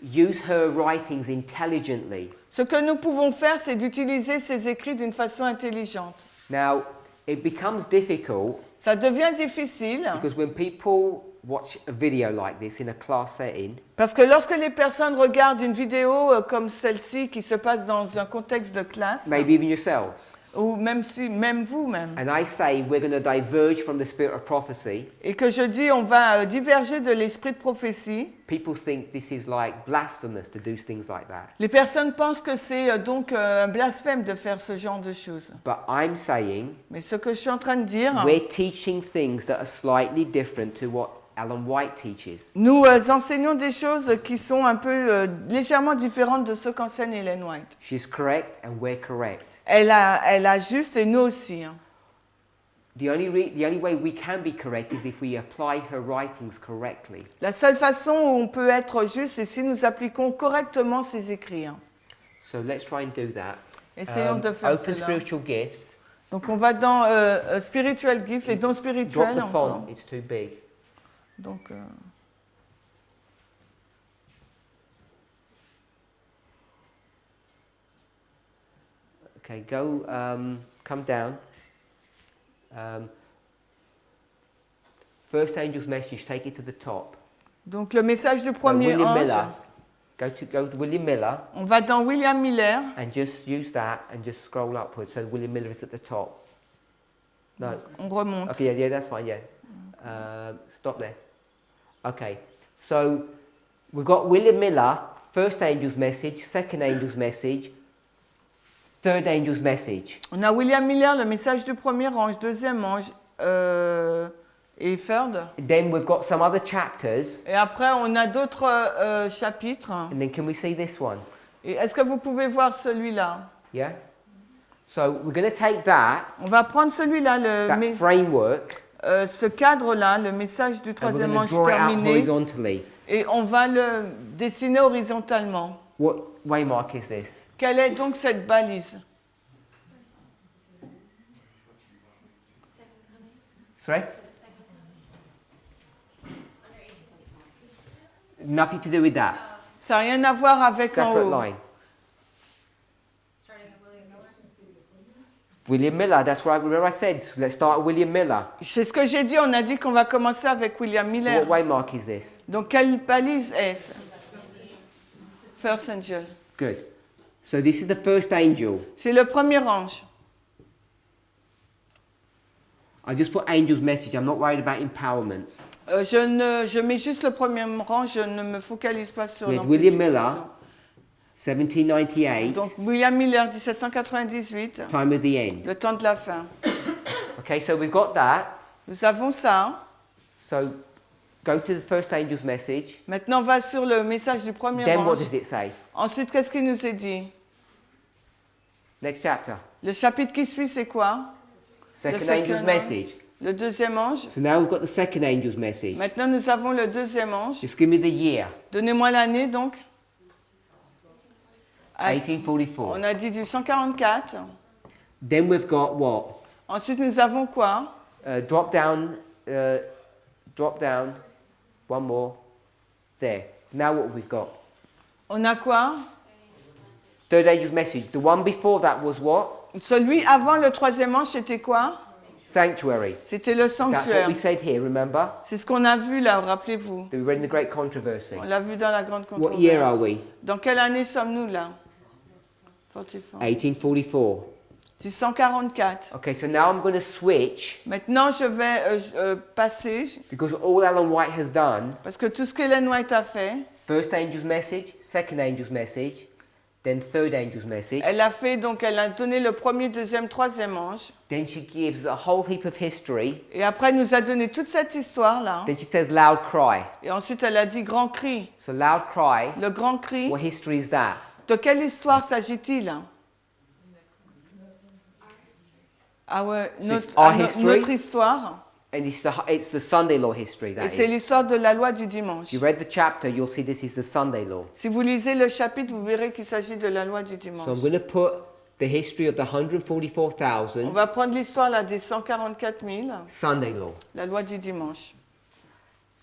use her writings intelligently. Ce que nous pouvons faire, c'est d'utiliser ces écrits d'une façon intelligente. Now, it becomes difficult Ça devient difficile because when people watch a video like this in a class setting, parce que lorsque les personnes regardent une vidéo comme celle-ci qui se passe dans un contexte de classe, maybe even yourselves, ou même vous-même, and I say we're going to diverge from the spirit of prophecy, et que je dis on va diverger de l'esprit de prophétie, people think this is like blasphemous to do things like that. les personnes pensent que c'est donc un blasphème de faire ce genre de choses. But I'm saying Mais ce que je suis en train de dire, we're teaching things that are slightly different to what Ellen White teaches. nous enseignons des choses qui sont un peu légèrement différentes de ce qu'enseigne Ellen White. She's correct and we're correct. Elle a juste et nous aussi. Hein. The only way we can be correct is if we apply her writings correctly. La seule façon où on peut être juste, c'est si nous appliquons correctement ses écrits. Hein. So let's try and do that. Essayons de faire Open cela. spiritual gifts. Donc on va dans Spiritual Gift, les dons spirituels. Drop the encore. font, it's too big. Donc, Okay, go, come down. first angel's message, take it to the top. Donc le message du So premier William ange, Miller, go to William Miller on va dans William Miller. and just use that and just scroll upwards. So William Miller is at the top. No. On remonte. Okay, yeah, that's fine, yeah. Stop there. Okay, so we've got William Miller, first angel's message, second angel's message, third angel's message. On a William Miller, le message du premier ange, deuxième ange et third. Then we've got some other chapters, Et après, on a d'autres chapitres. and then can we see this one? Et est-ce que vous pouvez voir celui-là? Yeah? So we're going to take that, On va prendre celui-là, that framework, ce cadre-là, le message du and we're troisième going to ange draw it out terminé, horizontally. et on va le dessiner horizontalement. What waymark is this? Quelle est donc cette balise? Sorry? Nothing to do with that. Ça n'a rien à voir avec en Separate haut. line. Starting with William Miller. William Miller, that's right, where I said, let's start at William Miller. C'est ce que j'ai dit, on a dit qu'on va commencer avec William So Miller. what waymark is this? Donc quelle balise est-ce? First angel. Good. So this is the first angel. C'est le premier ange. I just put angel's message. I'm not worried about empowerments. Je mets juste le premier rang, je ne me focalise pas sur We had William l'amplification. Miller, 1798, Donc William Miller, 1798, time of the end. le temps de la fin. Okay, so we've got that. Nous avons ça. So go to the first angel's message. Maintenant, on va sur le message du premier Then what ange. does it say? Ensuite, qu'est-ce qu'il nous est dit? Next chapter. Le chapitre qui suit, c'est quoi? Second second angel's ange. message. Le deuxième ange. So now we've got the second angel's message. Maintenant, nous avons le deuxième ange. Just give me the year. Donnez-moi l'année, donc. Ah, 1844. on a dit du 144. Then we've got what? Ensuite, nous avons quoi? Drop down. One more. There. Now what have we got? On a quoi? Third angel's message. The one before that was what? Celui avant le troisième ange, c'était quoi? Sanctuary. C'était le That's what sanctuaire. we said here, remember? C'est ce qu'on a vu là, rappelez-vous. That we read in the Great Controversy. On l'a vu dans la grande What year are controverse. we? Dans quelle année sommes-nous là? 44. 1844. Du 144. Okay, so now I'm going to switch Maintenant, je vais passer, because all Ellen White has done, parce que tout ce qu'Ellen White a fait, first angel's message, second angel's message, then third angel's message. elle a donné le premier, deuxième, troisième ange. Then she gives a whole heap of history. Et après, elle nous a donné toute cette histoire-là. Then she says loud cry. Et ensuite, elle a dit grand cri. So loud cry, Le grand cri, what history is that? de quelle histoire s'agit-il? Ah ouais, our history. notre histoire. And it's the Sunday law history, Et that c'est is. l'histoire de la loi du dimanche. If you read the chapter, you'll see this is the Sunday law. Si vous lisez le chapitre, vous verrez qu'il s'agit de la loi du So dimanche. I'm going to put the history of the On 144,000 va prendre l'histoire là des 144 000, Sunday law. la loi du dimanche.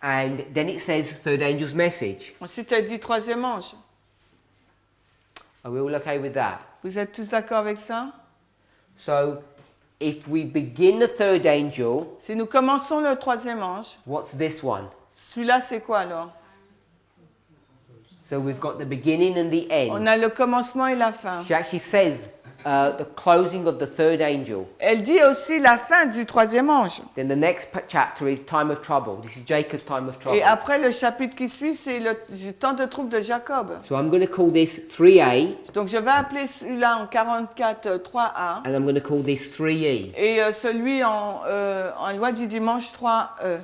And then it says third angel's message. Ensuite, elle dit troisième ange. Are we all okay with that? Vous êtes tous d'accord avec ça? So if we begin the third angel, Si nous commençons le troisième ange, what's this one? celui-là c'est quoi alors? So we've got the beginning and the On end. a le commencement et la fin. She actually says the closing of the third angel. Elle dit aussi la fin du troisième ange. Then the next chapter is time of trouble. This is Jacob's time of trouble. Et après, le chapitre qui suit, c'est le temps de trouble de Jacob. So I'm going to call this 3a Donc, je vais appeler celui-là en 44 3a and I'm going to call this 3e. et celui en loi du dimanche 3e.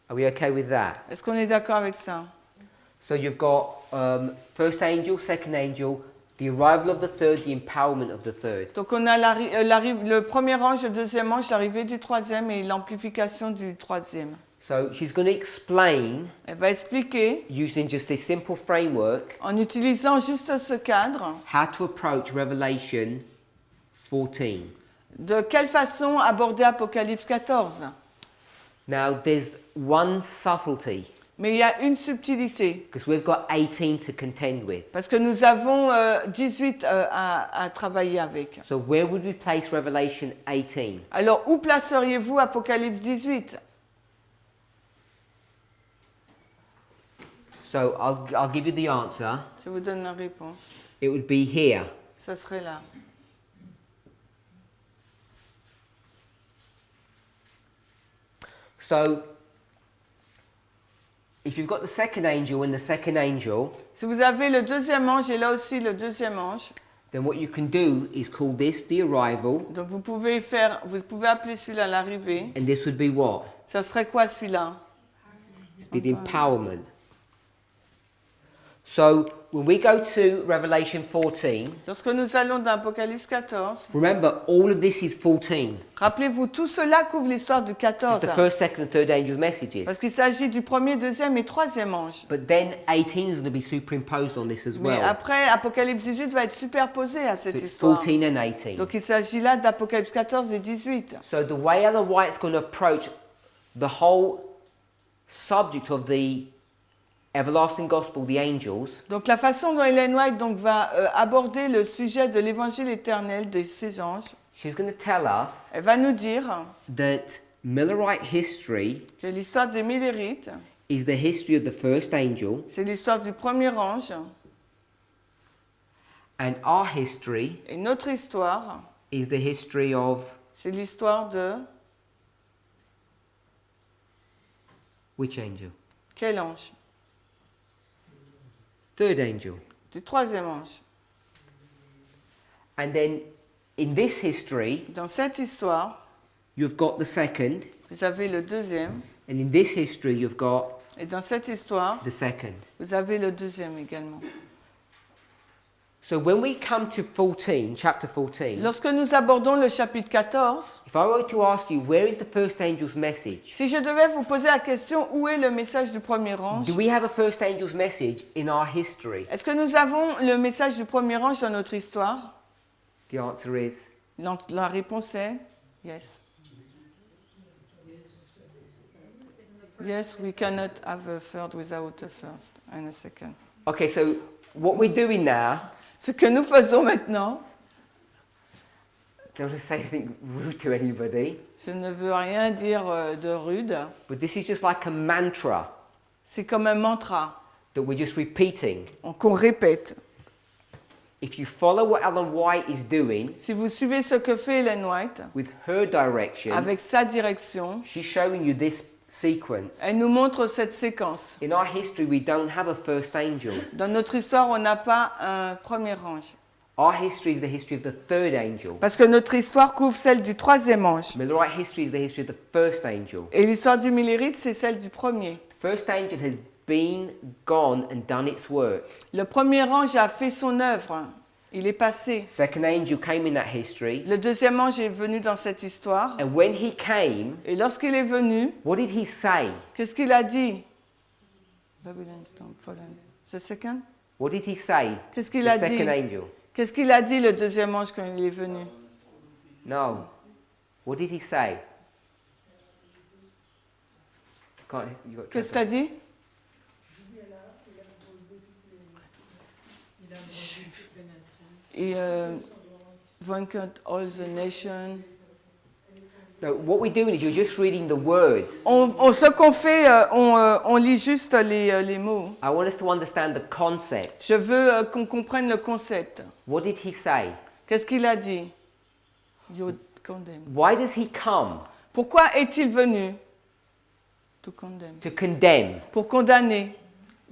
Are we okay with that? Est-ce qu'on est d'accord avec ça? So you've got first angel, second angel, the arrival of the third, the empowerment of the third. Donc, on a le premier ange, le deuxième ange, l'arrivée du troisième et l'amplification du troisième. So she's going to explain, Elle va expliquer, using just this simple framework, en utilisant juste ce cadre, how to approach Revelation 14. de quelle façon aborder Apocalypse 14. Now there's one subtlety, Mais il y a une subtilité, because we've got 18 to contend with. parce que nous avons 18 à travailler avec. So where would we place Revelation 18? Alors, où placeriez-vous Apocalypse 18? So I'll give you the answer. Je vous donne la réponse. It would be here. Ça serait là. So if you've got the second angel and the second angel, Si vous avez le deuxième ange et là aussi le deuxième ange, then what you can do is call this the arrival, donc vous pouvez appeler celui-là l'arrivée. and this would be what? Ça serait quoi celui-là? It'd be the empowerment. So when we go to Revelation 14, Lorsque nous allons dans Apocalypse 14, remember all of this is 14. rappelez-vous, tout cela couvre l'histoire du It's 14. the first, second, and third angel's messages. Parce qu'il s'agit du premier, deuxième et troisième ange. But then 18 is going to be superimposed on this as Mais well. après, Apocalypse 18 va être superposé à So cette it's histoire. 14 and 18. Donc il s'agit là d'Apocalypse 14 et 18. So the way Ellen White's going to approach the whole subject of the everlasting gospel, the angels, Donc la façon dont Ellen White donc, va aborder le sujet de l'évangile éternel de ces anges, she's going to tell us elle va nous dire that Millerite history que l'histoire des Millérites, is the history of the first angel, c'est l'histoire du premier ange, and our history et notre histoire, is the history of c'est l'histoire de which angel? quel ange? Third angel. Du troisième ange. And then in this history, Dans cette histoire, you've got the second, vous avez le deuxième, and in this history, you've got et dans cette histoire, the second. vous avez le deuxième également. So when we come to 14, chapter 14, Lorsque nous abordons le chapitre 14, if I were to ask you, where is the first angel's message? si je devais vous poser la question, où est le message du premier ange? Do we have a first angel's message in our history? Est-ce que nous avons le message du premier ange dans notre histoire? The answer is Non, la réponse est yes. Yes, we cannot have a third without a first and a second. okay. So what we're doing now, Ce que nous faisons maintenant, I don't want to say anything rude to anybody, je ne veux rien dire de rude, but this is just like a mantra c'est comme un mantra that we're just repeating. qu'on répète. If you follow what Ellen White is doing Si vous suivez ce que fait Ellen White, with her directions, avec sa direction, she's showing you this sequence. elle nous montre cette séquence. In our history, we don't have a first angel. Dans notre histoire, on n'a pas un premier ange. Our history is the history of the third angel. Parce que notre histoire couvre celle du troisième ange. Millerite history is the history of the first angel. Et l'histoire du Millérite, c'est celle du premier. The first angel has been, gone, and done its work. Le premier ange a fait son œuvre. Il est passé. Second angel came in that history. Le deuxième ange est venu dans cette histoire. And when he came, Et lorsqu'il est venu, what did he say? qu'est-ce qu'il a dit? Babylon's tomb fallen. The second? What did he say? Qu'est-ce qu'il The a second dit? angel. Qu'est-ce qu'il a dit le deuxième ange quand il est venu? No. What did he say? You got Qu'est-ce que tu as dit? Et conquered all the nations. No, what we're doing is you're just reading the words. Ce qu'on fait, on lit juste les mots. I want us to understand the concept. Je veux qu'on comprenne le concept. What did he say? Qu'est-ce qu'il a dit? You condemn. Why does he come? Pourquoi est-il venu? To condemn. To condemn. Pour condamner.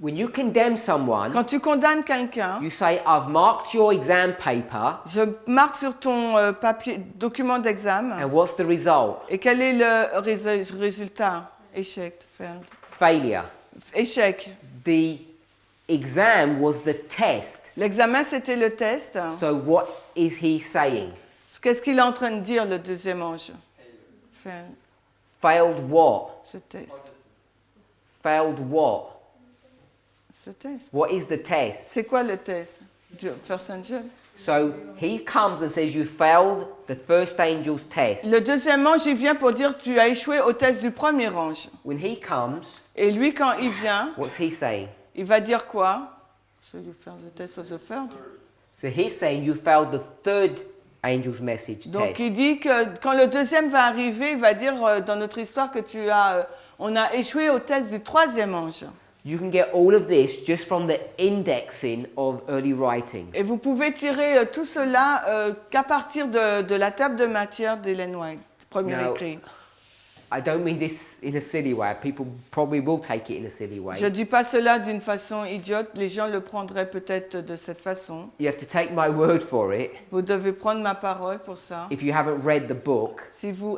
When you condemn someone, Quand tu condamnes quelqu'un, you say, I've marked your exam paper, je marque sur ton papier, document d'examen. and what's the result? Et quel est le résultat? Échec. Failed. Failure. Échec. The exam was the test. L'examen, c'était le test. So what is he saying? Qu'est-ce qu'il est en train de dire, le deuxième ange? Failed. Failed what? Ce test. Failed what? Ce test. What is the test? C'est quoi le test? First angel. So he comes and says, you failed the first angel's test. Le deuxième ange, il vient pour dire que tu as échoué au test du premier ange. When he comes, Et lui, quand il vient, what's he saying? il va dire quoi? So you failed the test of the third. So he's saying you failed the third angel's message Donc test. il dit que quand le deuxième va arriver, il va dire dans notre histoire que on a échoué au test du troisième ange. You can get all of this just from the indexing of early writings. Et vous pouvez tirer tout cela qu'à partir de la table de matière d'Ellen White, premier Now, écrit. I don't mean this in a silly way. People probably will take it in a silly way. Je ne dis pas cela d'une façon idiote, les gens le prendraient peut-être de cette façon. You have to take my word for it. Vous devez prendre ma parole pour ça. If you haven't read the book Si vous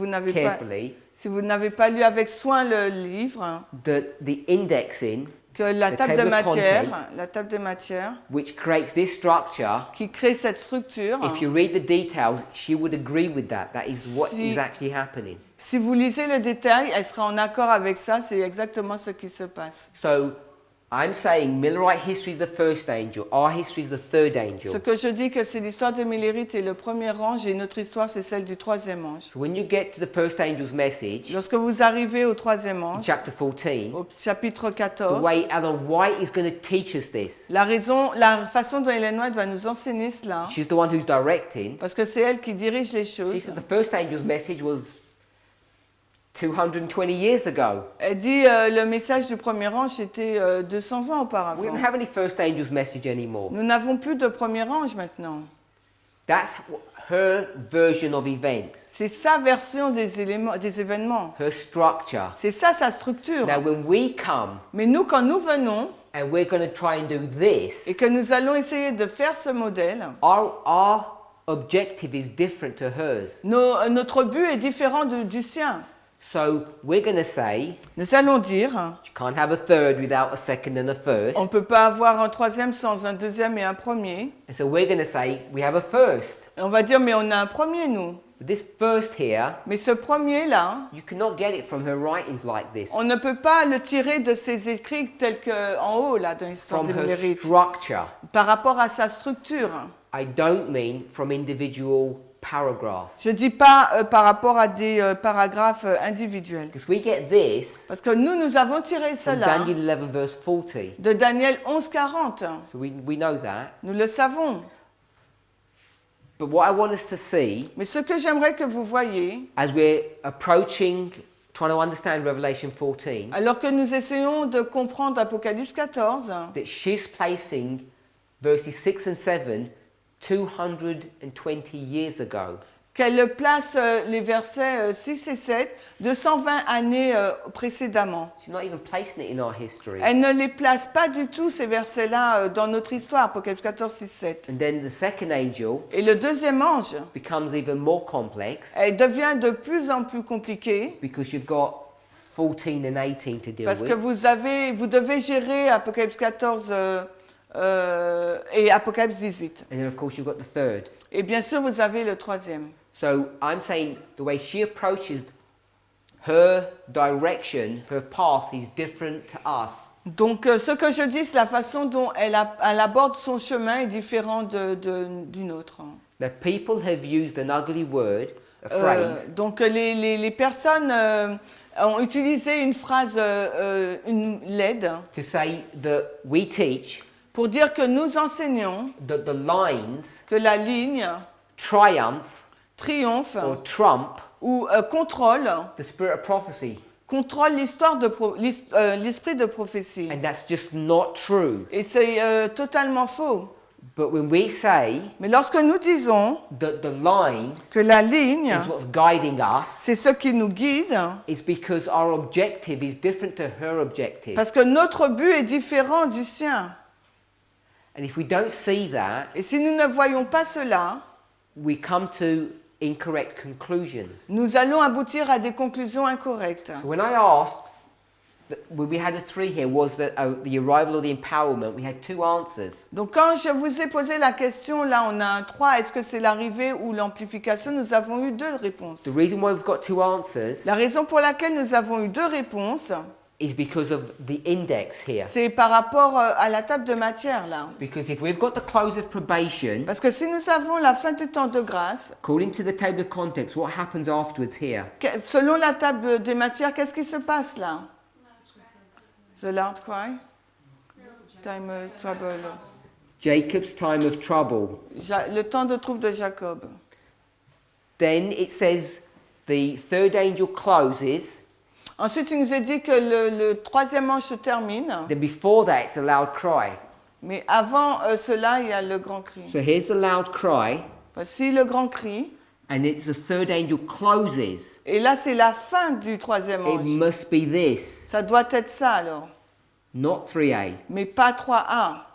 n'avez pas, carefully, si vous n'avez pas lu avec soin le livre, the indexing, que la The table de table of matière, contents. la table de matière which creates this structure, qui crée cette structure, if you read the details, she would agree with that. That is what Si- is actually happening. si vous lisez le détail, elle sera en accord avec ça, c'est exactement ce qui se passe. So I'm saying Millerite history is the first angel, our history is the third Ce angel. que je dis que c'est l'histoire de Millérite et le premier ange, et notre histoire c'est celle du troisième ange. So when you get to the first angel's message, Lorsque vous arrivez au troisième in ange, chapter 14, au chapitre the 14, way Ellen White is going to teach us this, la façon dont Ellen White va nous enseigner cela, she's the one who's directing. parce que c'est elle qui dirige les She choses, said the first angel's message was 220 years ago. elle dit le message du premier ange était 200 ans We auparavant. don't have any first angel's message anymore. Nous n'avons plus de premier ange maintenant. That's her version of events, C'est sa version des événements. her structure. C'est ça sa structure. Now, when we come Mais nous, quand nous venons and we're going to try and do et this, que nous allons essayer de faire ce modèle, our objective is different to hers. notre but est différent du sien. So we're going to say Nous allons dire, you can't have a third without a second and a first. on ne peut pas avoir un troisième sans un deuxième et un premier. And so we're going to say we have a first. Et on va dire, mais on a un premier, nous. But this first here, Mais ce premier-là, you cannot get it from her writings like this, on ne peut pas le tirer de ses écrits tels qu'en haut, là, dans l'histoire from de her Millérite, structure. par rapport à sa structure. I don't mean from individual paragraphs. Je ne dis pas par rapport à des paragraphes individuels. Because we get this Parce que nous avons tiré from cela Daniel 11 verse 40. de Daniel 11:40. So we know that. Nous le savons. But what I want us to see Mais ce que j'aimerais que vous voyez, as we're approaching, trying to understand Revelation 14, alors que nous essayons de comprendre Apocalypse 14, that she's placing verses 6 and 7 220 years ago. qu'elle place les versets 6 et 7 220 années précédemment. She's not even placing it in our history. Elle ne les place pas du tout, ces versets-là, dans notre histoire, Apocalypse 14, 6, 7. And then the second angel Et le deuxième ange, becomes even more complex elle devient de plus en plus compliquée, because you've got 14 and 18 to deal parce que with. vous devez gérer Apocalypse 14 et Apocalypse 18. And then of course you've got the third. Et bien sûr, vous avez le troisième. So I'm saying the way she approaches her direction, her path is different to us. Donc, ce que je dis, c'est la façon dont elle aborde son chemin est différent d'une autre. Now people have used an ugly word, a phrase, Donc, les personnes ont utilisé une phrase, une laide, to say that we teach pour dire que nous enseignons that the lines que la ligne triumph triomphe or trump ou contrôle the spirit of prophecy. L'esprit de prophétie. And that's just not true. Et c'est totalement faux. But when we say Mais lorsque nous disons that the line que la ligne, is what's guiding us, c'est ce qui nous guide, it's because our objective is different to her objective. parce que notre but est différent du sien. And if we don't see that, Et si nous ne voyons pas cela, we come to incorrect conclusions. nous allons aboutir à des conclusions incorrectes. So when I asked, when we had a three here, was that the arrival or the empowerment, we had two answers. Donc quand je vous ai posé la question, là on a un 3, est-ce que c'est l'arrivée ou l'amplification? Nous avons eu deux réponses. The reason why we've got two answers La raison pour laquelle nous avons eu deux réponses, is because of the index here. c'est par rapport à la table de matière là. Because if we've got the close of probation, Parce que si nous avons la fin du temps de grâce, according to the table of contents, what happens afterwards here? selon la table des matières, qu'est-ce qui se passe là? The loud cry? Time of trouble. Jacob's time of trouble. Le temps de trouble de Jacob. Then it says the third angel closes. Ensuite, il nous est dit que le troisième manche se termine. Then before that, it's a loud cry. Mais avant cela, il y a le grand cri. So here's the loud cry, Voici le grand cri. and it's the third angel closes. Et là, c'est la fin du troisième It manche. must be this, Ça doit être ça alors. not 3A. Mais pas 3A.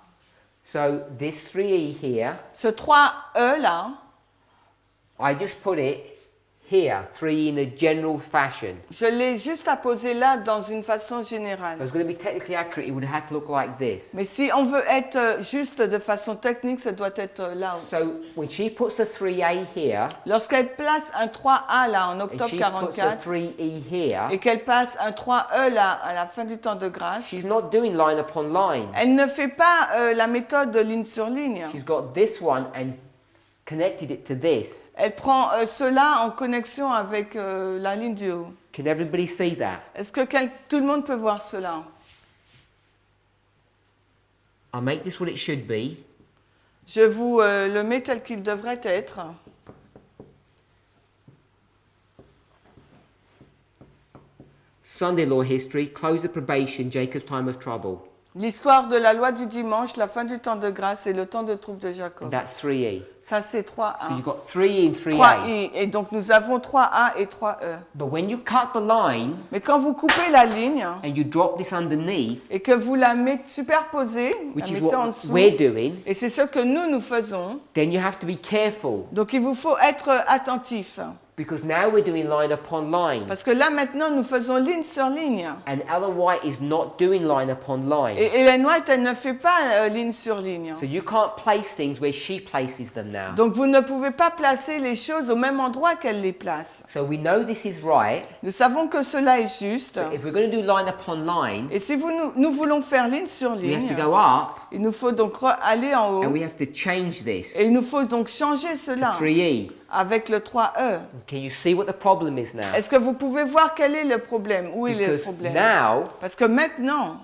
So this 3E here, Ce 3E là, I just put it here, 3E in a general fashion. je l'ai juste apposé là dans une façon If I générale. was going to be technically accurate, it would have to look like this. Mais si on veut être juste de façon technique, ça doit être là. So when she puts a 3A here, Lorsqu'elle place un 3A là en and octobre she puts a 44 3E here, et qu'elle passe un 3E là à la fin du temps de grâce, she's not doing line upon line. elle ne fait pas la méthode de ligne sur ligne. She's got this one and connected it to this. Elle prend cela en connexion avec la ligne du haut. Can everybody see that? Est-ce que tout le monde peut voir cela? I'll make this what it should be. Je vous le mets tel qu'il devrait être. Sunday law history, close of probation, Jacob's time of trouble. L'histoire de la loi du dimanche, la fin du temps de grâce et le temps de trouble de Jacob. That's 3E. Ça, c'est 3A. So you've got 3E and 3A. 3I. Et donc, nous avons 3A et 3E. But when you cut the line Mais quand vous coupez la ligne and you drop this underneath, et que vous la mettez superposée, which la is mettez en what dessous, we're doing, et c'est ce que nous faisons, then you have to be careful donc il vous faut être attentif. because now we're doing line upon line. Parce que là, maintenant, nous faisons ligne sur ligne. And Ellen White is not doing line upon line. Et Hélène White, elle ne fait pas ligne sur ligne. So you can't place things where she places them now. Donc vous ne pouvez pas placer les choses au même endroit qu'elle les place. So we know this is right. Nous savons que cela est juste. So if we're going to do line upon line, Et si nous voulons faire ligne sur we have ligne, to go up il nous faut donc aller en haut. and we have to change this Et il nous faut donc changer to cela 3E. avec le 3E. Can you see what the problem is now? Est-ce que vous pouvez voir quel est le problème? Où est le Because problème? now, Parce que maintenant,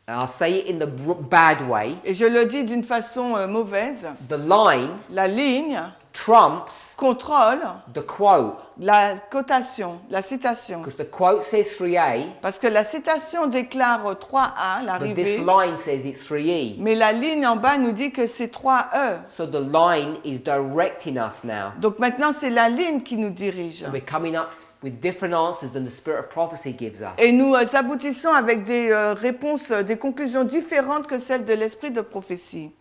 and I'll say it in the bad way, et je le dis d'une façon mauvaise, the line la ligne trumps contrôle the quote. la cotation, la citation. Because the quote says 3A, Parce que la citation déclare 3A, but this l'arrivée, line says it's 3E. mais la ligne en bas nous dit que c'est 3E. So the line is directing us now. Donc maintenant, c'est la ligne qui nous dirige. And we're coming up with different answers than the spirit of prophecy gives us. Et nous aboutissons avec des réponses, des conclusions différentes que celles de l'esprit de prophétie.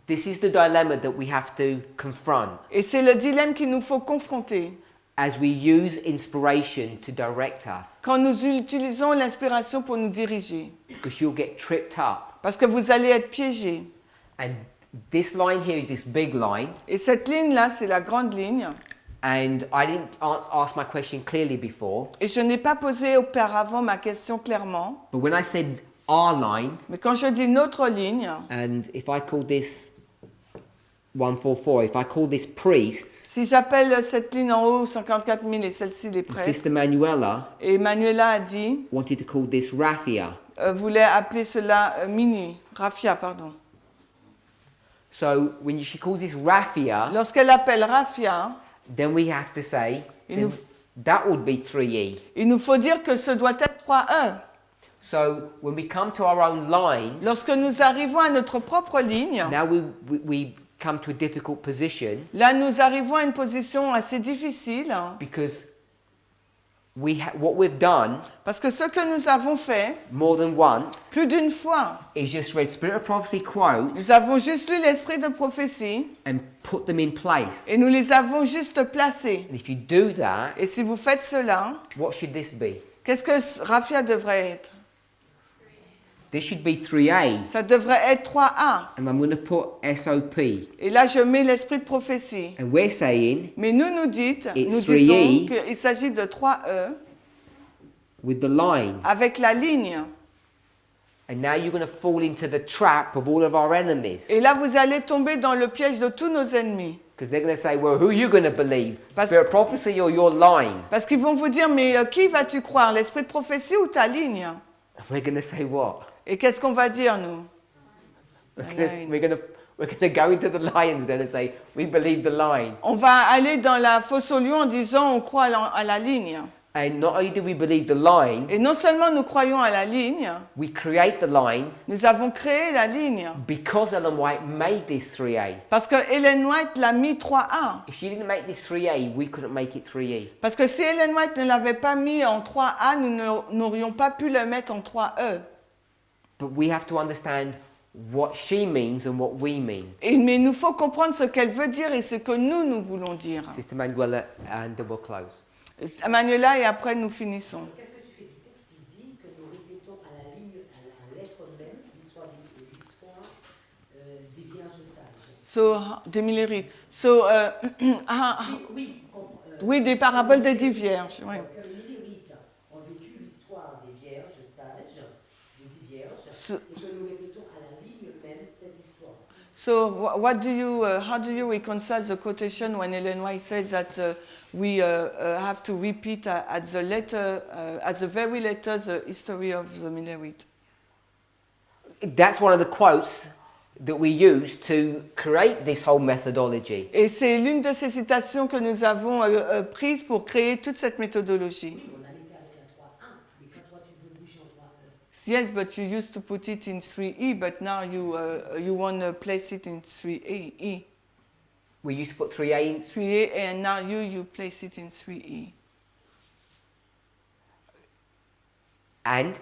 This is the dilemma that we have to confront Et c'est le dilemme qu'il nous faut confronter as we use inspiration to direct us. quand nous utilisons l'inspiration pour nous diriger. Because you'll get tripped up. Parce que vous allez être piégés. And this line here is this big line. Et cette ligne-là, c'est la grande ligne. And I didn't ask my question clearly before. Et je n'ai pas posé auparavant ma question clairement. But when I said our line, Mais quand je dis notre ligne, and if I call this 144, if I call this priests, si j'appelle cette ligne en haut 54 000 et celle-ci les and prêtres, Sister Manuela et Manuela a dit, wanted to call this Raphia. voulait appeler cela mini, Raphia, pardon. So when she calls this Raphia, Lorsqu'elle appelle Raphia, then we have to say Il then nous- that would be 3E. il nous faut dire que ce doit être 3E. So when we come to our own line, Lorsque nous arrivons à notre propre ligne, now we come to a difficult position là nous arrivons à une position assez difficile, because what we've done parce que ce que nous avons fait, more than once plus d'une fois, is just read Spirit of Prophecy quotes nous avons juste lu l'esprit de prophétie and put them in place. et nous les avons juste placés. And if you do that, Et si vous faites cela, what should this be? qu'est-ce que Raphia devrait être? This should be 3A, Ça devrait être 3A. and I'm going to put SOP. Et là, je mets l'esprit de prophétie. And we're saying Mais nous disons It's qu'il 3E. s'agit de 3E with the line. avec la ligne. And now you're going to fall into the trap of all of our enemies. Et là, vous allez tomber dans le piège de tous nos ennemis. Because they're going to say, well, who are you going to believe? Parce- Spirit of Prophecy or your line? Parce qu'ils vont vous dire, mais qui vas-tu croire, l'esprit de prophétie ou ta ligne? And we're going to say what? Et qu'est-ce qu'on va dire, nous? We're going to go into the lions then and say, we believe the line. On va aller dans la fosse au lion en disant, on croit à la ligne. And not only do we believe the line, Et non seulement nous croyons à la ligne, we create the line nous avons créé la ligne. because Ellen White made this 3A. Parce que Ellen White l'a mis 3A. If she didn't make this 3A, we couldn't make it 3E. Parce que si Ellen White ne l'avait pas mis en 3A, nous n'aurions pas pu le mettre en 3E. But we have to understand what she means and what we mean. Mais il nous faut comprendre ce qu'elle veut dire et ce que nous voulons dire. Sister Manuela, and then we'll close. Manuela, et après nous finissons. Qu'est-ce que tu fais du texte qui dit que nous répétons à la ligne, à la lettre même, l'histoire des vierges sages? So, des millérites. So, oui, des paraboles des 10 vierges. Oui. Que les millérites ont vécu l'histoire des vierges sages, des 10 vierges, et que nous répétons à la ligne même cette histoire. So, how do you reconcile the quotation when Ellen White says that we have to repeat at the very letter, the history of the Millerite? That's one of the quotes that we use to create this whole methodology. Et c'est l'une de ces citations que nous avons prises pour créer toute cette méthodologie. On a été avec la 3.1, mais quand toi tu veux bouger en 3.1. Yes, but you used to put it in 3E, but now you want to place it in 3E. We used to put 3A in. 3A, and now you place it in 3E. And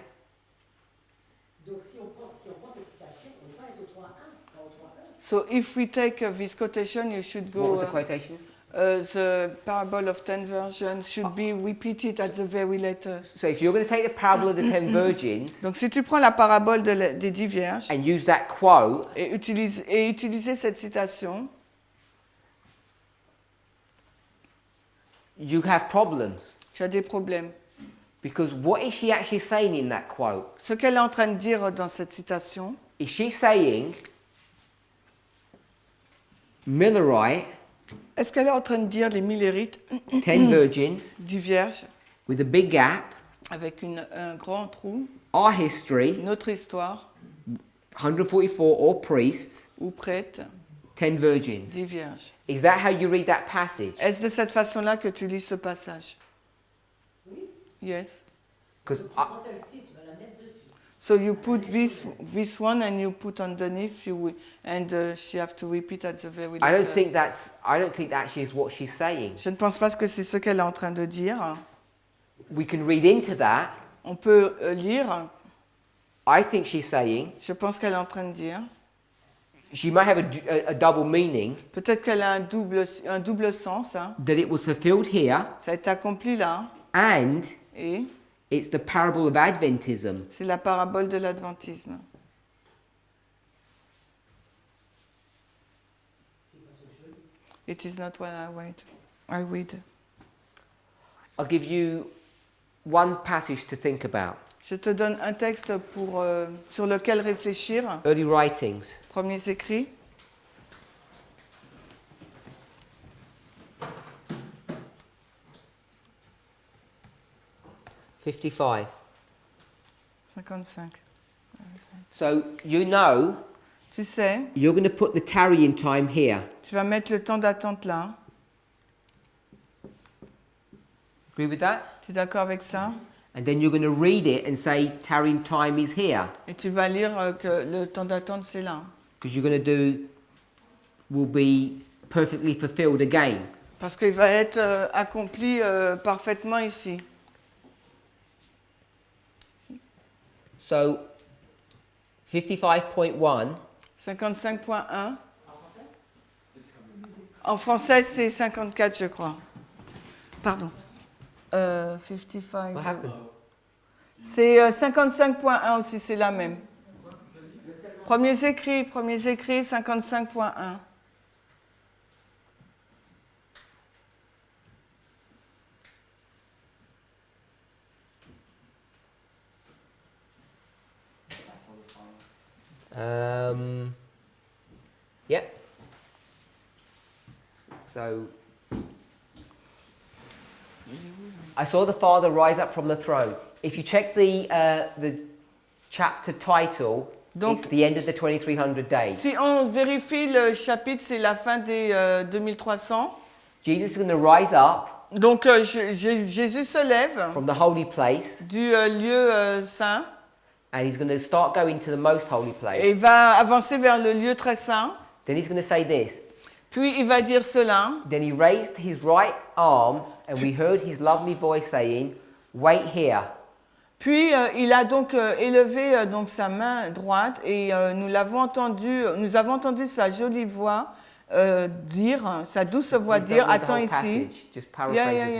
Donc si on prend cette citation, on n'est pas au 3.1, pas au 3.1. So if we take this quotation, you should what go. was the quotation? The parable of 10 virgins should be repeated at the very letter. So if you're going to take the parable of the 10 virgins Donc si tu prends la parabole des 10 vierges and use that quote, et utiliser cette citation, you have problems. tu as des problèmes. Because what is she actually saying in that quote? Ce qu'elle est en train de dire dans cette citation, Is she saying Millerite, est-ce qu'elle est en train de dire les millérites, 10 virgins, 10 vierges, with a big gap, avec un grand trou, our history, notre histoire, 144 all priests, ou prêtres, 10 virgins? 10 vierges. Is that how you read that passage? Est-ce de cette façon-là que tu lis ce passage? Oui. Yes. Because Tu prends celle-ci, tu vas la mettre dessus. So you put this one and you put underneath she have to repeat at the very I don't letter. think that actually is what she's saying. Je ne pense pas que c'est ce qu'elle est en train de dire. We can read into that. On peut lire. I think she's saying Je pense qu'elle est en train de dire. she might have a double meaning, Peut-être qu'elle a un double sens. Hein. that it was fulfilled here, Ça a été accompli là. and Et it's the parable of Adventism. c'est la parabole de l'adventisme. It is not what I read. I'll give you one passage to think about. Je te donne un texte sur lequel réfléchir. Early writings. Premiers écrits. $55. 55. So you know Tu sais, you're going to put the tarrying time here. tu vas mettre le temps d'attente là. Agree with that? Tu es d'accord avec ça? And then you're going to read it and say tarrying time is here. Et tu vas lire que le temps d'attente c'est là. Because you're going to do will be perfectly fulfilled again. Parce qu'il va être accompli parfaitement ici. So 55.1 55.1. En français, c'est 54, je crois. Pardon. 55. what happened? C'est 55.1 aussi, c'est la même. Premiers écrits, 55.1. Yep. So I saw the Father rise up from the throne. If you check the chapter title, Donc, it's the end of the 2300 days. si on vérifie le chapitre, c'est la fin des 2300. Jesus is going to rise up Donc Jésus se lève from the holy place du lieu saint and he's going to start going to the most holy et place. va avancer vers le lieu très saint. Then he's going to say this. Puis il va dire cela. Then he raised his right arm and we heard his lovely voice saying, "Wait here." Puis il a donc élevé donc sa main droite et nous avons entendu sa jolie voix dire, sa douce voix He's not dire, read the attends whole ici. passage, just paraphrases me.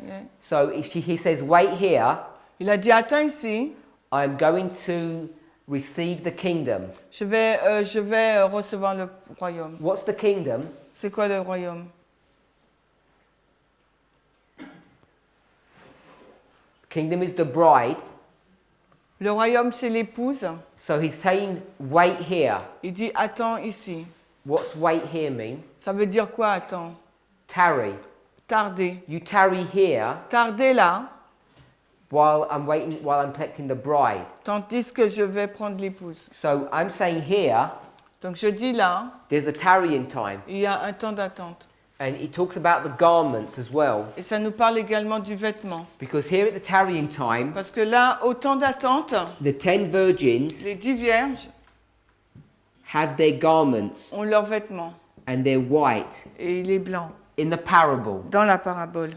Yeah. So he says, "Wait here. Il a dit, attends ici, I am going to receive the kingdom." je vais recevoir le royaume. What's the kingdom? C'est quoi le royaume? Kingdom is the bride. Le royaume, c'est l'épouse. So he's saying, "Wait here." Il dit, attends ici. What's wait here mean? Ça veut dire quoi, attends? Tarry. Tarder. You tarry here Tarder là, while I'm collecting the bride. tandis que je vais prendre l'épouse. So I'm saying here, Donc je dis là, there's a tarrying time. il y a un temps d'attente. And it talks about the garments as well. Et ça nous parle également du vêtement. Because here at the tarrying time, Parce que là, au temps d'attente, the 10 virgins les 10 vierges have their garments ont leurs vêtements and they're white et il est blanc in the parable. dans la parabole.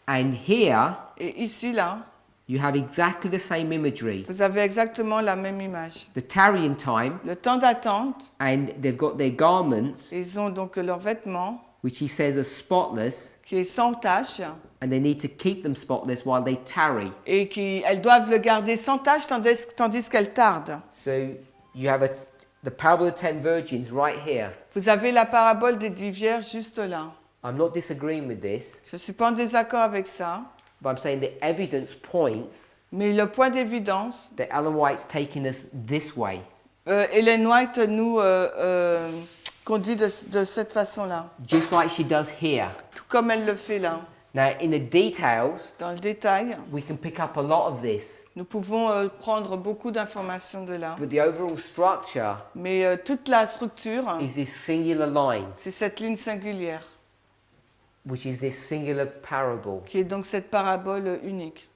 And here, Et ici, là, you have exactly the same imagery. vous avez exactement la même image. The tarrying time, Le temps d'attente, and they've got their garments, ils ont donc leurs vêtements which he says are spotless, qui est sans tache and they need to keep them spotless while they tarry. et elles doivent le garder sans tache tandis qu'elles tardent. So you have the parable of the 10 virgins right here. Vous avez la parabole des 10 vierges juste là. I'm not disagreeing with this, Je ne suis pas en désaccord avec ça, but I'm saying the evidence points mais le point d'évidence, that Ellen White's taking us this way. Ellen White nous conduit de cette façon-là, Just like she does here. tout comme elle le fait là. Now, in the details, Dans le détail, we can pick up a lot of this, nous pouvons prendre beaucoup d'informations de là, but the overall structure mais toute la structure, is this singular line, c'est cette ligne singulière, which is this singular parable. qui est donc cette parabole unique.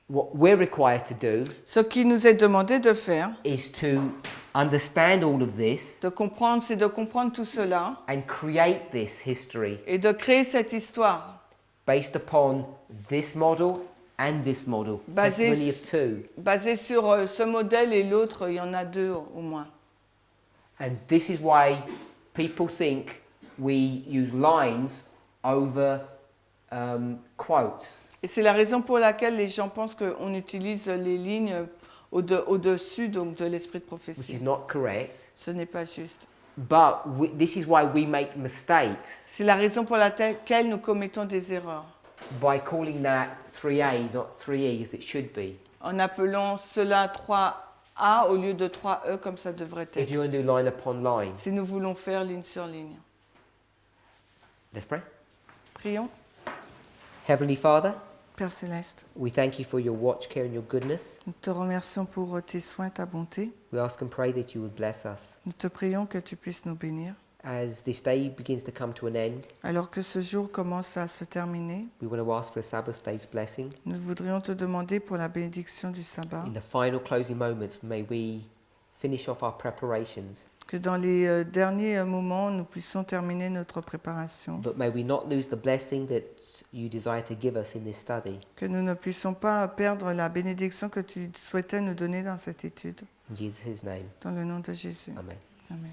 What we're required to do Ce qui nous est demandé de faire, is to understand all of this c'est de comprendre tout cela and create this history et de créer cette histoire based upon this model and this model. Basé Testimony of two. basée sur ce modèle et l'autre, il y en a deux au moins. And this is why people think we use lines over quotes. Et c'est la raison pour laquelle les gens pensent qu'on utilise les lignes au-dessus donc de l'esprit de Which is prophétie. not correct. Ce n'est pas juste. But this is why we make mistakes C'est la raison pour laquelle nous commettons des erreurs. by calling that 3A, not 3E as it should be. En appelant cela 3A au lieu de 3E comme ça devrait If être. you're going to do line upon line. Si nous voulons faire ligne sur ligne. Let's pray. Prions. Heavenly Father, Père Céleste, we thank you for your watch, care and your goodness. nous te remercions pour tes soins, ta bonté. We ask and pray that you would bless us. Nous te prions que tu puisses nous bénir. As this day begins to come to an end, Alors que ce jour commence à se terminer, we want to ask for a Sabbath day's blessing. nous voudrions te demander pour la bénédiction du sabbat, In the final closing moments, may we finish off our preparations, que dans les derniers moments, nous puissions terminer notre préparation, but may we not lose the blessing that you desire to give us in this study. que nous ne puissions pas perdre la bénédiction que tu souhaitais nous donner dans cette étude. In Jesus' name, Dans le nom de Jésus. amen. Amen.